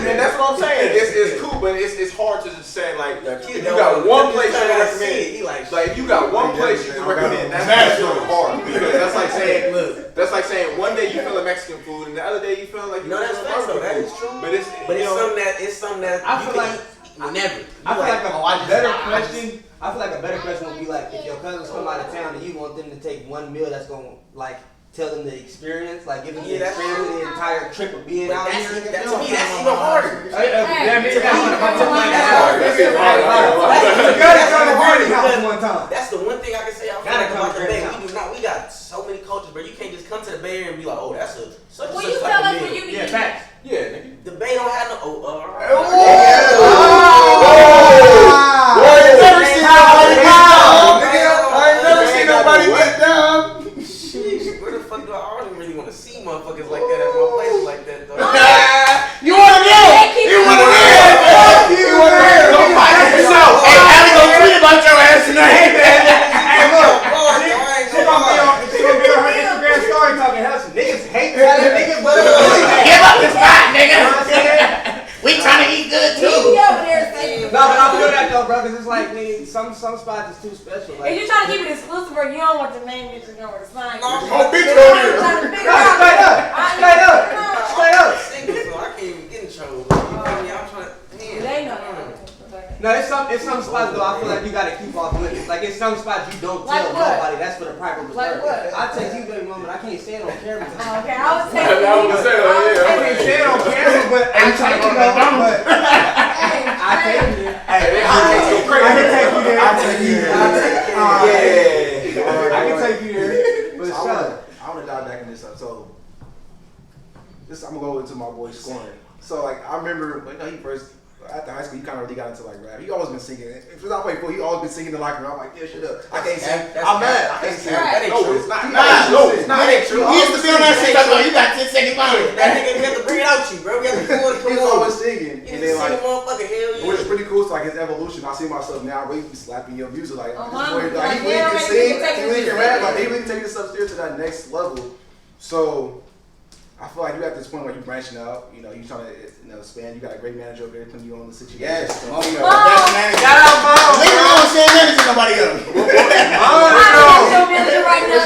And that's what I'm saying. It's cool, but it's hard to just say like you got one place you recommend. Like if you got one place you can recommend. That's hard because that's like saying one day you feeling Mexican food and the other day you feeling like that's facts though. That is true. But it's something that I feel like whenever. I feel like a better question. I feel like a better question would be like if your cousins come out of town and you want them to take one meal that's gonna like tell them the experience, like give them the experience of the entire trip of being out here. To me, that's even harder. That's the one thing I can say I feel like about the Bay. We got so many cultures, but you can't just come to the Bay Area and be like, oh, that's a such and such. Well, you tell us when you Yeah, facts. Yeah, nigga. The Bay don't have no. Nobody get down. Where the fuck do I don't really want to see motherfuckers like that at my places like that though. You want to know? You want to know? You want to know? Go find it yourself. Hey, Allie gonna tweet about your ass tonight. Hey, man. Hey, look. She gonna be on her Instagram story talking hell. Niggas hate that. Niggas Give up the spot, nigga. We trying to eat good too. He over there saying. No, but I feel that though, bro, because it's like, nigga, some spots is too special. Like, If you trying to keep it exclusive, or you don't want your name mentioned on the sign. No, bitch You over know, here. trying to figure No, out. straight up. I'm single, so I can't even get in trouble. You feel me? I'm trying to. They know. No, it's some spots though. I feel like you gotta keep off limits. Like it's some spots you don't Like tell what? nobody. That's for the private Like reserve. what? I text you, baby mama, but I can't say it on camera. Okay, I was saying. I was gonna say that, yeah. I can't say it on camera, but I take you there. But I take you there. I can take you there. I can take you there. But I want to dive back in this up. So I'm gonna go into my boy Scorin. So like I remember when he first after high school, he kind of really got into like rap. He always been singing. If I play football, he always been singing in the locker room. I'm like, yeah, shut up. I can't sing. I'm mad. I can't sing. That ain't true. It's not. That ain't true. He used to be on that shit. You got 10 seconds behind. That nigga, we have to bring it out you, bro. We have to pull it. He was always singing, and then like, motherfucker, hell yeah. which is pretty cool. So like his evolution. I see myself now really be slapping your music like this boy. Like he Yeah, really can right, sing. he can take He it really to can the rap. next Like he really can take this upstairs to that next level. So I feel like you at this point where you're branching out. You know, you trying to expand. You got a great manager over there putting you on the situation. Yes. So, Best manager. Shout out, Mom. Leave him alone. She ain't managing nobody else. Your manager right now.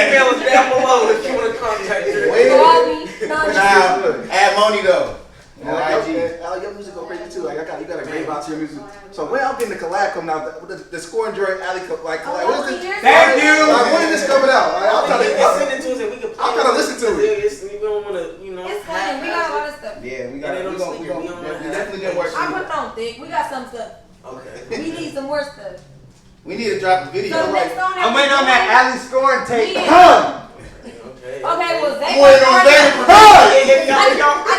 Email is down below if you want to contact her. Call me. Now, add Moni though. Your music go crazy too. Like you got a great vibe to your music. So when I'm getting the collab coming out, the Scorin Joy Alley like collab. What is this? Thank you. Like, when is this coming out? Like, I'm trying Send it to us and we can play. I'm trying to listen to it. We don't want to, you know. It's funny. We got a lot of stuff. Yeah, we definitely gonna work. I put on thick. We got some stuff. Okay. We need some more stuff. We need to drop a video. So next song I'm waiting on that Alley Scorin tape. Okay. Okay, well Zay. I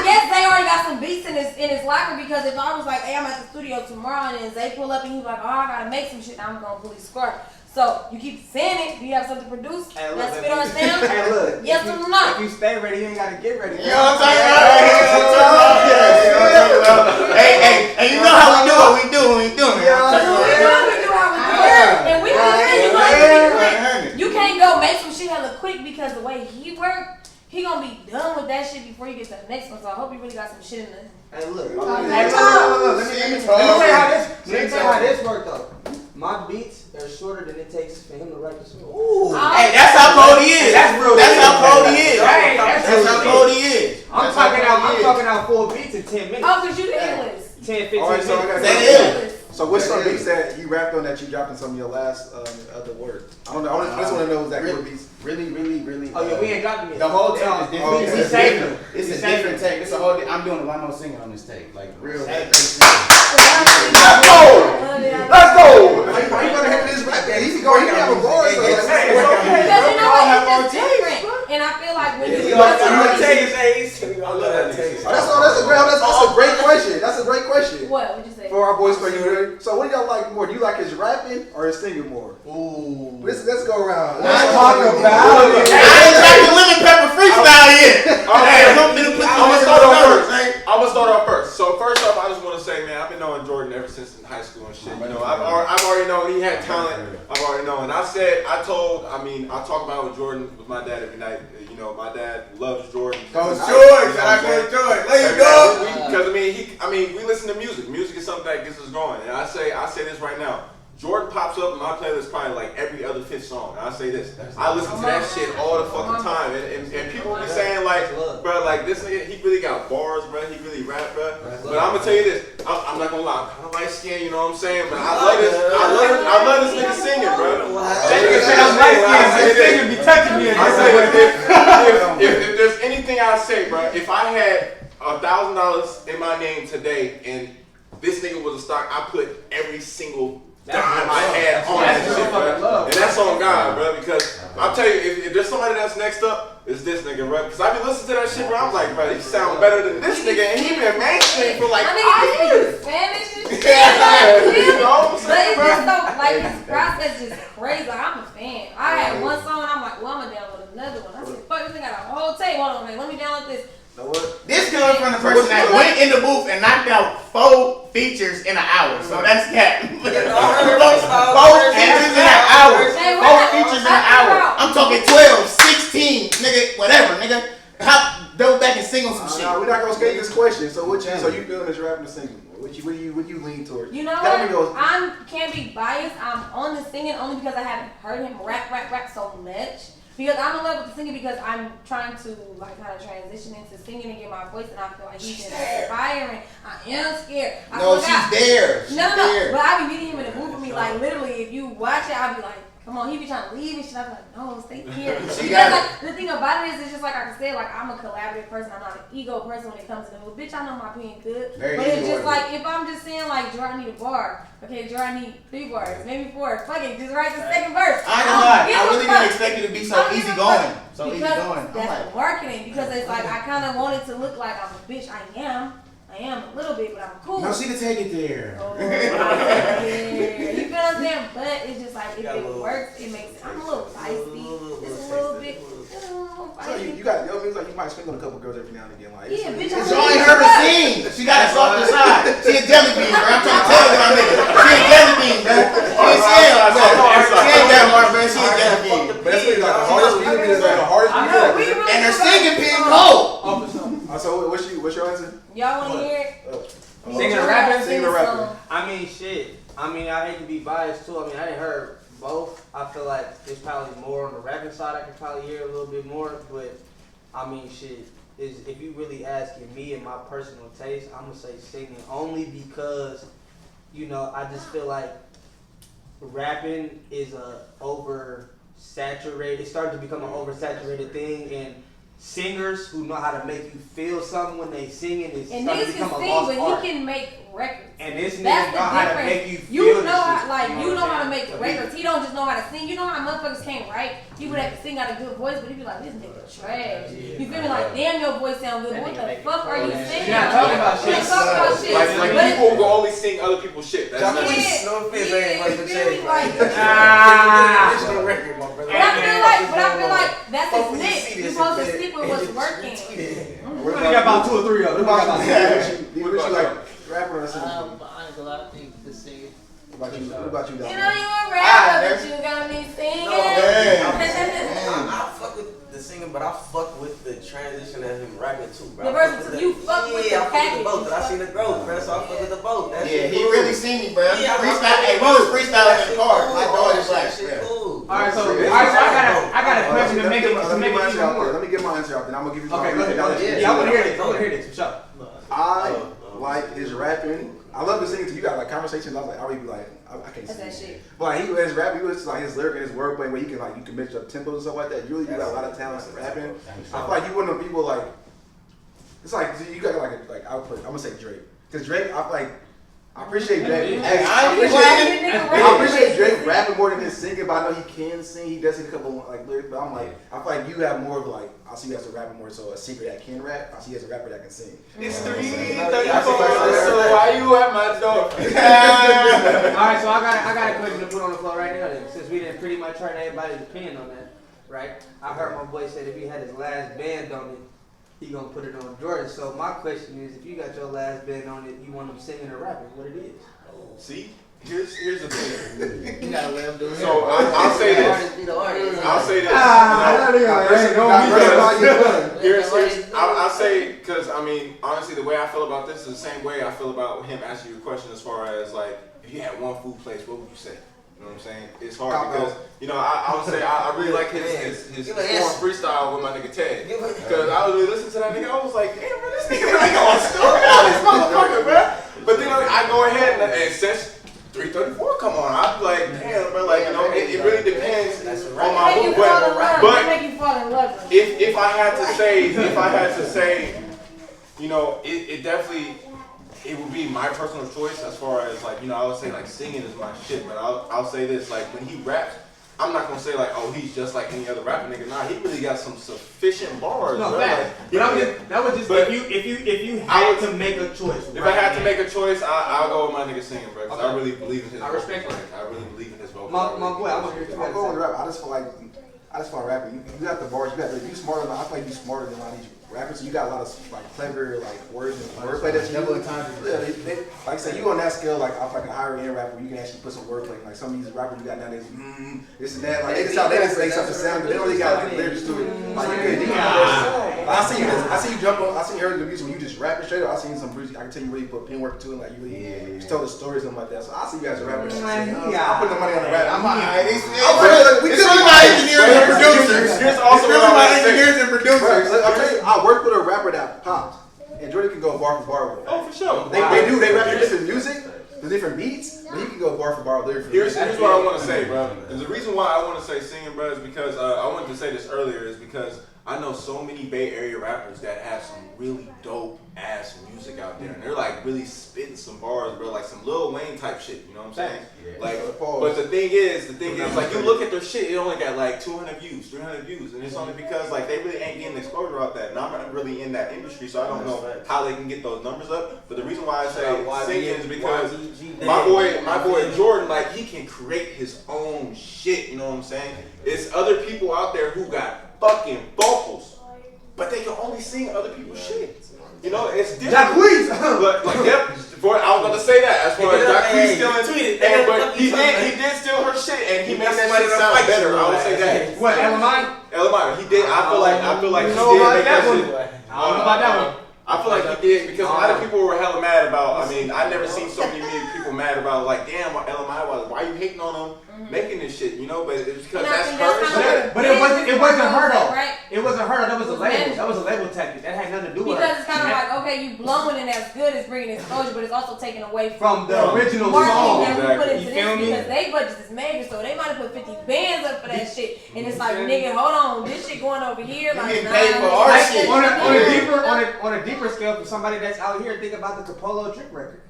guess Zay already got some beats in his locker because if I was like, hey, I'm at the studio tomorrow and then Zay pull up and he's like, oh, I gotta make some shit, I'm gonna fully score. So you keep saying it. Do you have something to produce? Hey, Let's spit on sound. Hey, look. Yes or no? If you stay ready, you ain't gotta get ready. You know what I'm talking about? Hey, you know how we do what we do when we do it. And we do. You can't go make some shit hella quick because the way he work, he gonna be done with that shit before you get to the next one. So I hope you really got some shit in there. Hey, look. Let Let me tell you how this worked though. My beats are shorter than it takes for him to write the song. Ooh. Hey, that's how cold he is. That's how cold he is. That's how cold he is. I'm talking out 4 beats in 10 minutes. Oh, cause you the illest. 10, 15 Alright, so I minutes. gotta So what's some beats that you rapped on that you dropped in some of your last other work? I don't know. I just want to know exactly what beats. Really. Oh yeah, we ain't dropped them yet. The whole tape is different. We saved them. It's a different tape. It's a whole. I'm doing one more singing on this tape, like real. Let's go. Why you gonna hit this rap? He can go. He can have a bar. Because you know what? It's just different. And I feel like when you I love that taste. That's a great question. That's a great question. What would you say? For our boys, so what do y'all like more? Do you like his rapping or his singing more? Ooh. Let's go around. Let's talk about it. I ain't tried to lemon pepper freestyle yet. I'm gonna start off first. So first off, I just want to say, man, I've been knowing Jordan ever since in high school and shit. You know, I've already known he had talent. I've already known. And I talk about it with Jordan with my dad every night. You know, my dad loves Jordan. Coach George, shout out Coach George. There you go. Because we listen to music. Music is something that gets us going. And I say this right now. Jordan pops up in my playlist probably like every other 5th song. And I say this, I listen to that shit all the fucking time. And people be saying like, bro, like this nigga, he really got bars, bro. He really rap, bro. But I'm gonna tell you this, I'm not gonna lie, I'm kind of light skinned, you know what I'm saying? But I love this nigga singing, bro. That nigga said I'm light skinned, this nigga be touching me. I say, if there's anything I say, bro, if I had $1,000 in my name today and this nigga was a stock, I put every single dime I had on that shit, bro. And that's on God, bro, because I'll tell you, if there's somebody that's next up, it's this nigga, bro. Because I be listening to that shit, bro, I'm like, bro, he sound better than this nigga, and he been mainstream for like 5 years. Spanish and shit. But it's just so, like, his process is crazy. Like, I'm a fan. I had one song, and I'm like, well, I'm gonna download another one. I said, fuck, this thing got a whole tape. Hold on, man, let me download this. This comes from the person that went in the booth and knocked out 4 features in an hour. So that's cat. 4 features in an hour. 4 features in an hour. I'm talking 12, 16, nigga, whatever, nigga. Hop, double back and sing on some shit. We're not gonna skate this question. So so you feeling is rapping or singing? What you lean towards? You know what? I can't be biased. I'm on the singing only because I haven't heard him rap so much. Because I'm in love with the singing because I'm trying to like kind of transition into singing and get my voice, and I feel like he's inspiring. I am scared. She's there. No. But I be meeting him in the movie with me. Like literally, if you watch it, I'll be like, come on, he be trying to leave and shit. I be like, no, stay here. Because like the thing about it is, it's just like I said, like I'm a collaborative person. I'm not an ego person when it comes to the movie. Bitch, I know my opinion good. But it's just like if I'm just saying like, Joe, I need a bar. Okay, Joe, I need 3 bars, maybe 4. Fuck it, just write the second verse. I ain't gonna lie. I really didn't expect you to be so easy going. That's marketing. Because it's like I kind of wanted to look like I'm a bitch. I am a little bit, but I'm cool. No, she can take it there. Oh, yeah. You feel what I'm saying? But it's just like if it works, it makes it. I'm a little feisty. It's a little bit. So you got yo means like you might swing on a couple girls every now and again. Like yeah, bitch. Y'all ain't heard her sing. She got a softer side. She a jelly bean, bro. I'm trying to tell you, my nigga. She a jelly bean, bro. She ain't that hard, bro. She a jelly bean. But that's really like the hardest beat is like the hardest beat. And her singing pen cold. So what's your answer? Y'all want to hear it? Singing or rapping? Singing or rapping. I mean, shit. I mean, I hate to be biased too. I mean, I ain't heard both. I feel like there's probably more on the rapping side. I could probably hear a little bit more. But, I mean, shit. If you really asking me and my personal taste, I'm going to say singing. Only because, you know, I just feel like rapping is a oversaturated. It's starting to become an oversaturated thing. And singers who know how to make you feel something when they singing is starting to become a lost art. He can make records. And this nigga know how to make you feel you know how to make records. He don't just know how to sing. You know how motherfuckers can't write. People that can sing got a good voice, but he be like, this nigga trash. You feel me? Like, damn, your voice sound good. What the fuck are you singing? You're not talking about shit. Like people who only sing other people's shit. That's no offense, ain't much to say. But I feel like that's his niche. You're supposed to stick with what's working. We got about 2 or 3 of them. What you like, rapper or singing? I ain't gonna lie, I think the singing. What about you, You know you a rapper, but you got me singing. I fuck with the singing, but I fuck with the transition of him rapping too, bro. The verse, you fuck with the package. Both. I seen the growth, bro, so I fuck with the both. Yeah, he really seen me, bro. Hey, we was freestyling in the car. My daughter's like, All right, so I got a question to make it even more. Let me get my answer out, then I'm gonna give you my answer. Okay, I want to hear this. For sure. I like his rapping. I love the singing too. You got like conversations. I was like, I would be like, I can't sing. That's that shit. But like, he was rapping. He was like his lyric and his wordplay where you can mix up tempos and stuff like that. You really got a lot of talent in rapping. I feel like you one of the people like. It's like you got like output. I'm gonna say Drake because Drake. I appreciate Drake. I appreciate Drake rapping more than his singing, but I know he can sing. He does sing a couple like lyrics, but I'm like, I feel like you have more of like, I see you as a rapper more so a secret that can rap. I see you as a rapper that can sing. It's 3:34, so why you at my door? Alright, so I got a question to put on the floor right now then. Since we didn't pretty much heard everybody's opinion on that, right? I heard my boy say if he had his last band on it, he gonna put it on Jordan. So my question is, if you got your last band on it, you want them singing or rapping, what it is? See, here's the thing. You gotta let him do it. So I'll say this. I'll say this. I'll say because I mean honestly, the way I feel about this is the same way I feel about him asking you a question as far as like if you had one food place, what would you say? You know what I'm saying? It's hard because, you know, I would say I really like his Scorin freestyle with my nigga Ted. Because I was really listening to that nigga, I was like, damn, bro, this nigga really going stupid on this motherfucker, bro. But then I go ahead and since 334 come on, I'd be like, damn, bro, like, you know, it really depends on my mood. But if I had to say, you know, it definitely, it would be my personal choice as far as like, you know, I would say like singing is my shit, but I'll say this, like when he raps, I'm not gonna say like, oh, he's just like any other rapper nigga. Nah, he really got some sufficient bars. No, bro. fact. Like, you know, that was just if you had to make a choice. If I had to make a choice, I'll go with my nigga singing, bro. Because I really believe in his. I respect it. I really believe in his vocals. My boy, I want to hear I'll go with rap. I just feel like rapping. You got the bars. You smarter than I feel like you smarter than a lot of these rappers. So you got a lot of like clever like words and wordplay that you do. Like I said, you on that scale like I'm like a higher end rapper. You can actually put some wordplay. Like some of these rappers you got nowadays, this and that. Like they just make something sound, but they don't really got like lyrics to it. Like you can. I see you jump on. I see you heard the music when you just rapping straight up. I seen some music. I can tell you really put pen work to it. Like you really just tell the stories and like that. So I see you guys rapping. I put the money on the rap. It's really my engineers and producers. Here's also really my engineers and producers. I'll tell you, I worked with a rapper that popped, and Jordan can go bar for bar with it. Oh, for sure. They rap to different music, the different beats, but he can go bar for bar lyrically. Here's what I want to say, bro. And the reason why I want to say singing, bro, is because I wanted to say this earlier, is because I know so many Bay Area rappers that have some really dope ass music out there, and they're like really spitting some bars, bro, like some Lil Wayne type shit. You know what I'm saying? Yeah. Like, but the thing is, like, you look at their shit, it only got like 200 views, 300 views, and it's only because like they really ain't getting exposure out that. And I'm not really in that industry, so I don't know how they can get those numbers up. But the reason why I say singing is because my boy Jordan, like, he can create his own shit. You know what I'm saying? It's other people out there who got fucking vocals, but they can only sing other people's shit. You know, it's different. Jacquees! But like, yep, I was gonna say that as far as Jacquees stealing, but he did steal her shit, and he made that shit sound better. I would say that. What, Elamai? He did. I feel like he did make that shit. I don't know about that one. I feel like he did because a lot of people were hella mad about. I mean, I never seen so many people mad about like, damn, Elamai was. Why you hating on him making this shit? You know, but it's because that's her shit. But it wasn't her though. It wasn't her. That was a label. That was a label tactic. That had nothing to do with her. Because it's kind of like, okay, you blowing and that's good. It's bringing exposure, but it's also taking away from the original song. That we put into this because they budget is major, so they might have put 50 bands up for that shit, and it's like, nigga, hold on, this shit going over here. Like, on a deeper scale, for somebody that's out here, think about the Capolo Trick record.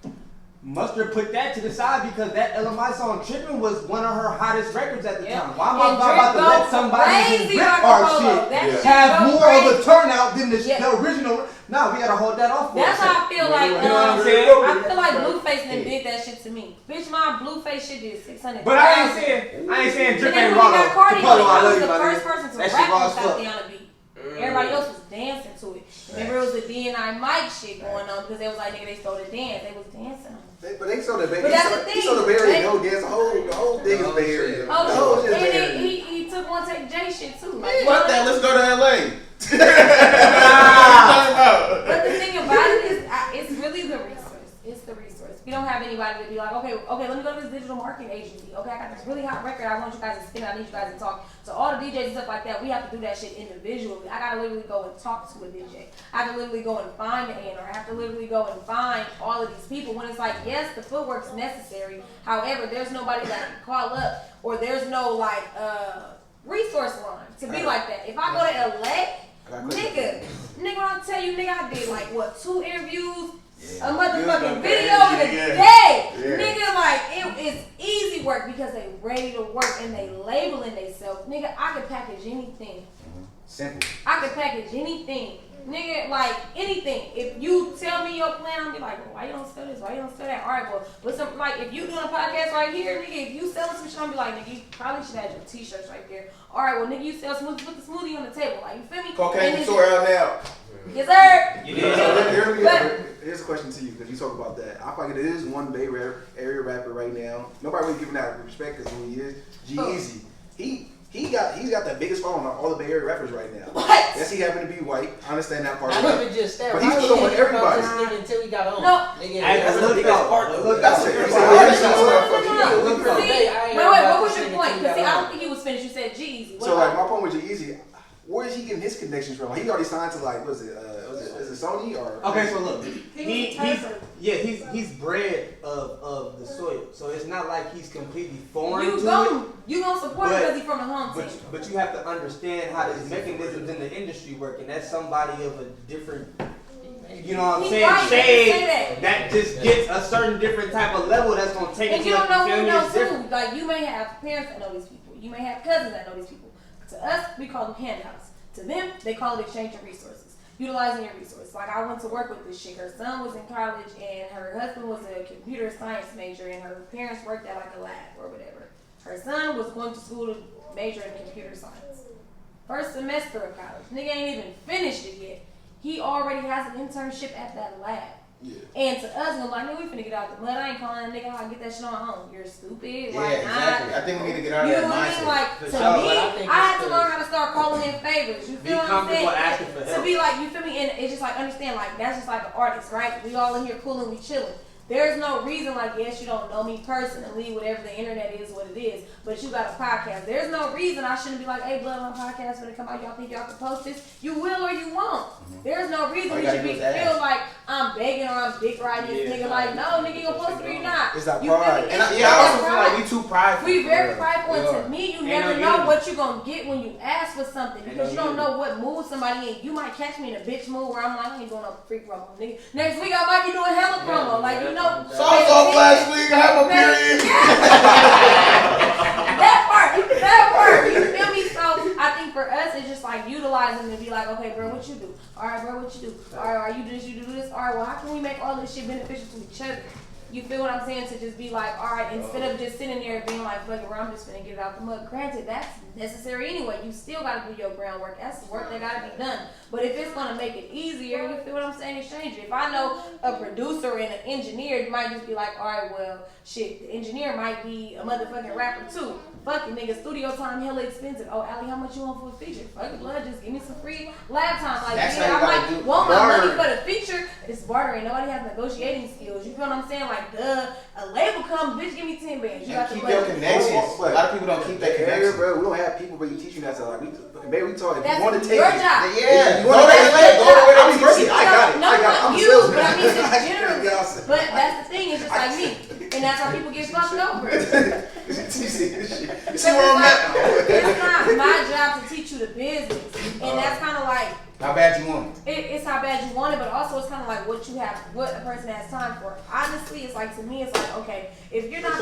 Mustard put that to the side because that LMI song "Trippin'" was one of her hottest records at the time. Why am I about to let somebody who rip our shit have more of a turnout than the original? No, we gotta hold that off. That's how I feel like. You know what I'm saying? I feel like Blueface did that shit to me. Bitch, my Blueface shit did 600. But I ain't saying Drip ain't raw. Capolo, I love you, the first person to rap without the on the beat. Everybody else was dancing to it. Remember, it was the D&I Mike shit going on because they was like, nigga, they stole the dance. They was dancing on it. But they stole the Bay. But that's the thing. He stole the Bay Area no dance. The whole thing is Bay Area. And he took one take J shit too. Like, fuck that. Let's go to LA. But the thing about it is, it's really the resource. It's the resource. We don't have anybody to be like, okay, let me go to this digital marketing agency. Okay, I got this really hot record. I want you guys to spin it. I need you guys to talk. So all the DJs and stuff like that, we have to do that shit individually. I gotta literally go and talk to a DJ. I have to literally go and find an A&R. I have to literally go and find all of these people. When it's like, yes, the footwork's necessary. However, there's nobody that can call up, or there's no like resource line to be like that. If I go to LA, nigga, when I tell you, nigga, I did like what, 2 interviews. A motherfucking video in a day. Nigga, like, it is easy work because they ready to work and they labeling themselves. Nigga, I could package anything. Simple. I could package anything. Nigga, like, anything. If you tell me your plan, I'll be like, well, why you don't sell this? Why you don't sell that? All right, well, listen, like, if you doing a podcast right here, nigga, if you selling some shit, I'll be like, nigga, you probably should have your t-shirts right there. All right, well, nigga, you sell smoothie, put the smoothie on the table. Like, you feel me? Cocaine store out now. Yes, sir. Here's a question to you because you talk about that. I feel like it is one Bay Area rapper right now. Nobody really giving that respect because who he is. G-Eazy. He's got the biggest following on all the Bay Area rappers right now. What? Yes, he happened to be white. I understand that part. I even just that. But he's still on everybody. Until he got on. No. That's the biggest part. That's it. what was your point? Because see, I don't think you was finished. You said G-Eazy. So like my point with G-Eazy, where is he getting his connections from? He already signed to like, what is it? Is it Sony or? Okay, so look, he's bred of the soil, so it's not like he's completely foreign to it. You gonna support him because he's from the home team. But you have to understand how these mechanisms in the industry work, and that's somebody of a different, you know what I'm saying, shade that just gets a certain different type of level that's gonna take and it you to don't know who knows different. who. Like you may have parents that know these people. You may have cousins that know these people. To us, we call them handouts. To them, they call it exchanging resources. Utilizing your resources. Like I went to work with this chick. Her son was in college and her husband was a computer science major and her parents worked at like a lab or whatever. Her son was going to school to major in computer science. First semester of college. Nigga ain't even finished it yet. He already has an internship at that lab. Yeah. And to us, we're like, nigga, we finna get out the mud. I ain't calling that nigga how to get that shit on my own. You're stupid. Yeah, Why exactly. not? I think we need to get out of You that know what I mindset. mean? Like, to me, I had to learn how to start calling in favors. You feel what I'm saying? Asking for help. To be like, you feel me? And it's just like, understand, like, that's just like an artist, right? We all in here cool and we chilling. There's no reason, like, yes, you don't know me personally, whatever the internet is, what it is, but you got a podcast. There's no reason I shouldn't be like, hey, blood, my podcast when it come out, y'all think y'all can post this? You will or you won't. There's no reason you should feel like I'm begging or I'm dick riding this nigga. Like, no, nigga, you gonna post it or you not. It's that You feel pride. me? And I also feel like we too prideful. We very prideful, and to me, you never know what you gonna get when you ask for something because you don't know what mood somebody in. You might catch me in a bitch mood where I'm like, I ain't doing no free promo, nigga. Next week I might be doing hella promo, like you know. Last week I had my period. That part, you feel me? So I think for us, it's just like utilizing to be like, okay, bro, what you do? All right, bro, what you do? All right, you do this, you do this. All right, well, how can we make all this shit beneficial to each other? You feel what I'm saying? To just be like, all right, instead of just sitting there being like, fuck it, bro, I'm just gonna get it out the mud. Granted, that's necessary anyway. You still gotta do your groundwork. That's work that gotta be done. But if it's gonna make it easier, you feel what I'm saying? Exchange it. If I know a producer and an engineer, it might just be like, all right, well, shit, the engineer might be a motherfucking rapper too. Fuck it, nigga, studio time hella expensive. Oh, Allie, how much you want for a feature? Fuck it, blood, just give me some free lab time. Like, that's yeah, I might want my money for the feature. It's bartering. Nobody has negotiating skills. You feel what I'm saying? Like, a label come, bitch, give me 10 bands. You got to keep your connections. A lot of people don't keep that connection. Bro, we don't have people where you teach you that. So like, maybe we talk. If that's you want to take your it, job. Yeah, you want to take it. Go to where I'm first. I got it. No, I got it. I'm you, salesman. but I mean, just generally. But that's the thing. It's just like me. And that's how people get fucked over. You see where I'm at? It's not my job to teach you the business. And that's kind of like, how bad you want it. It's how bad you want it, but also it's kind of like what a person has time for. Honestly, it's like, to me, it's like, okay, if you're not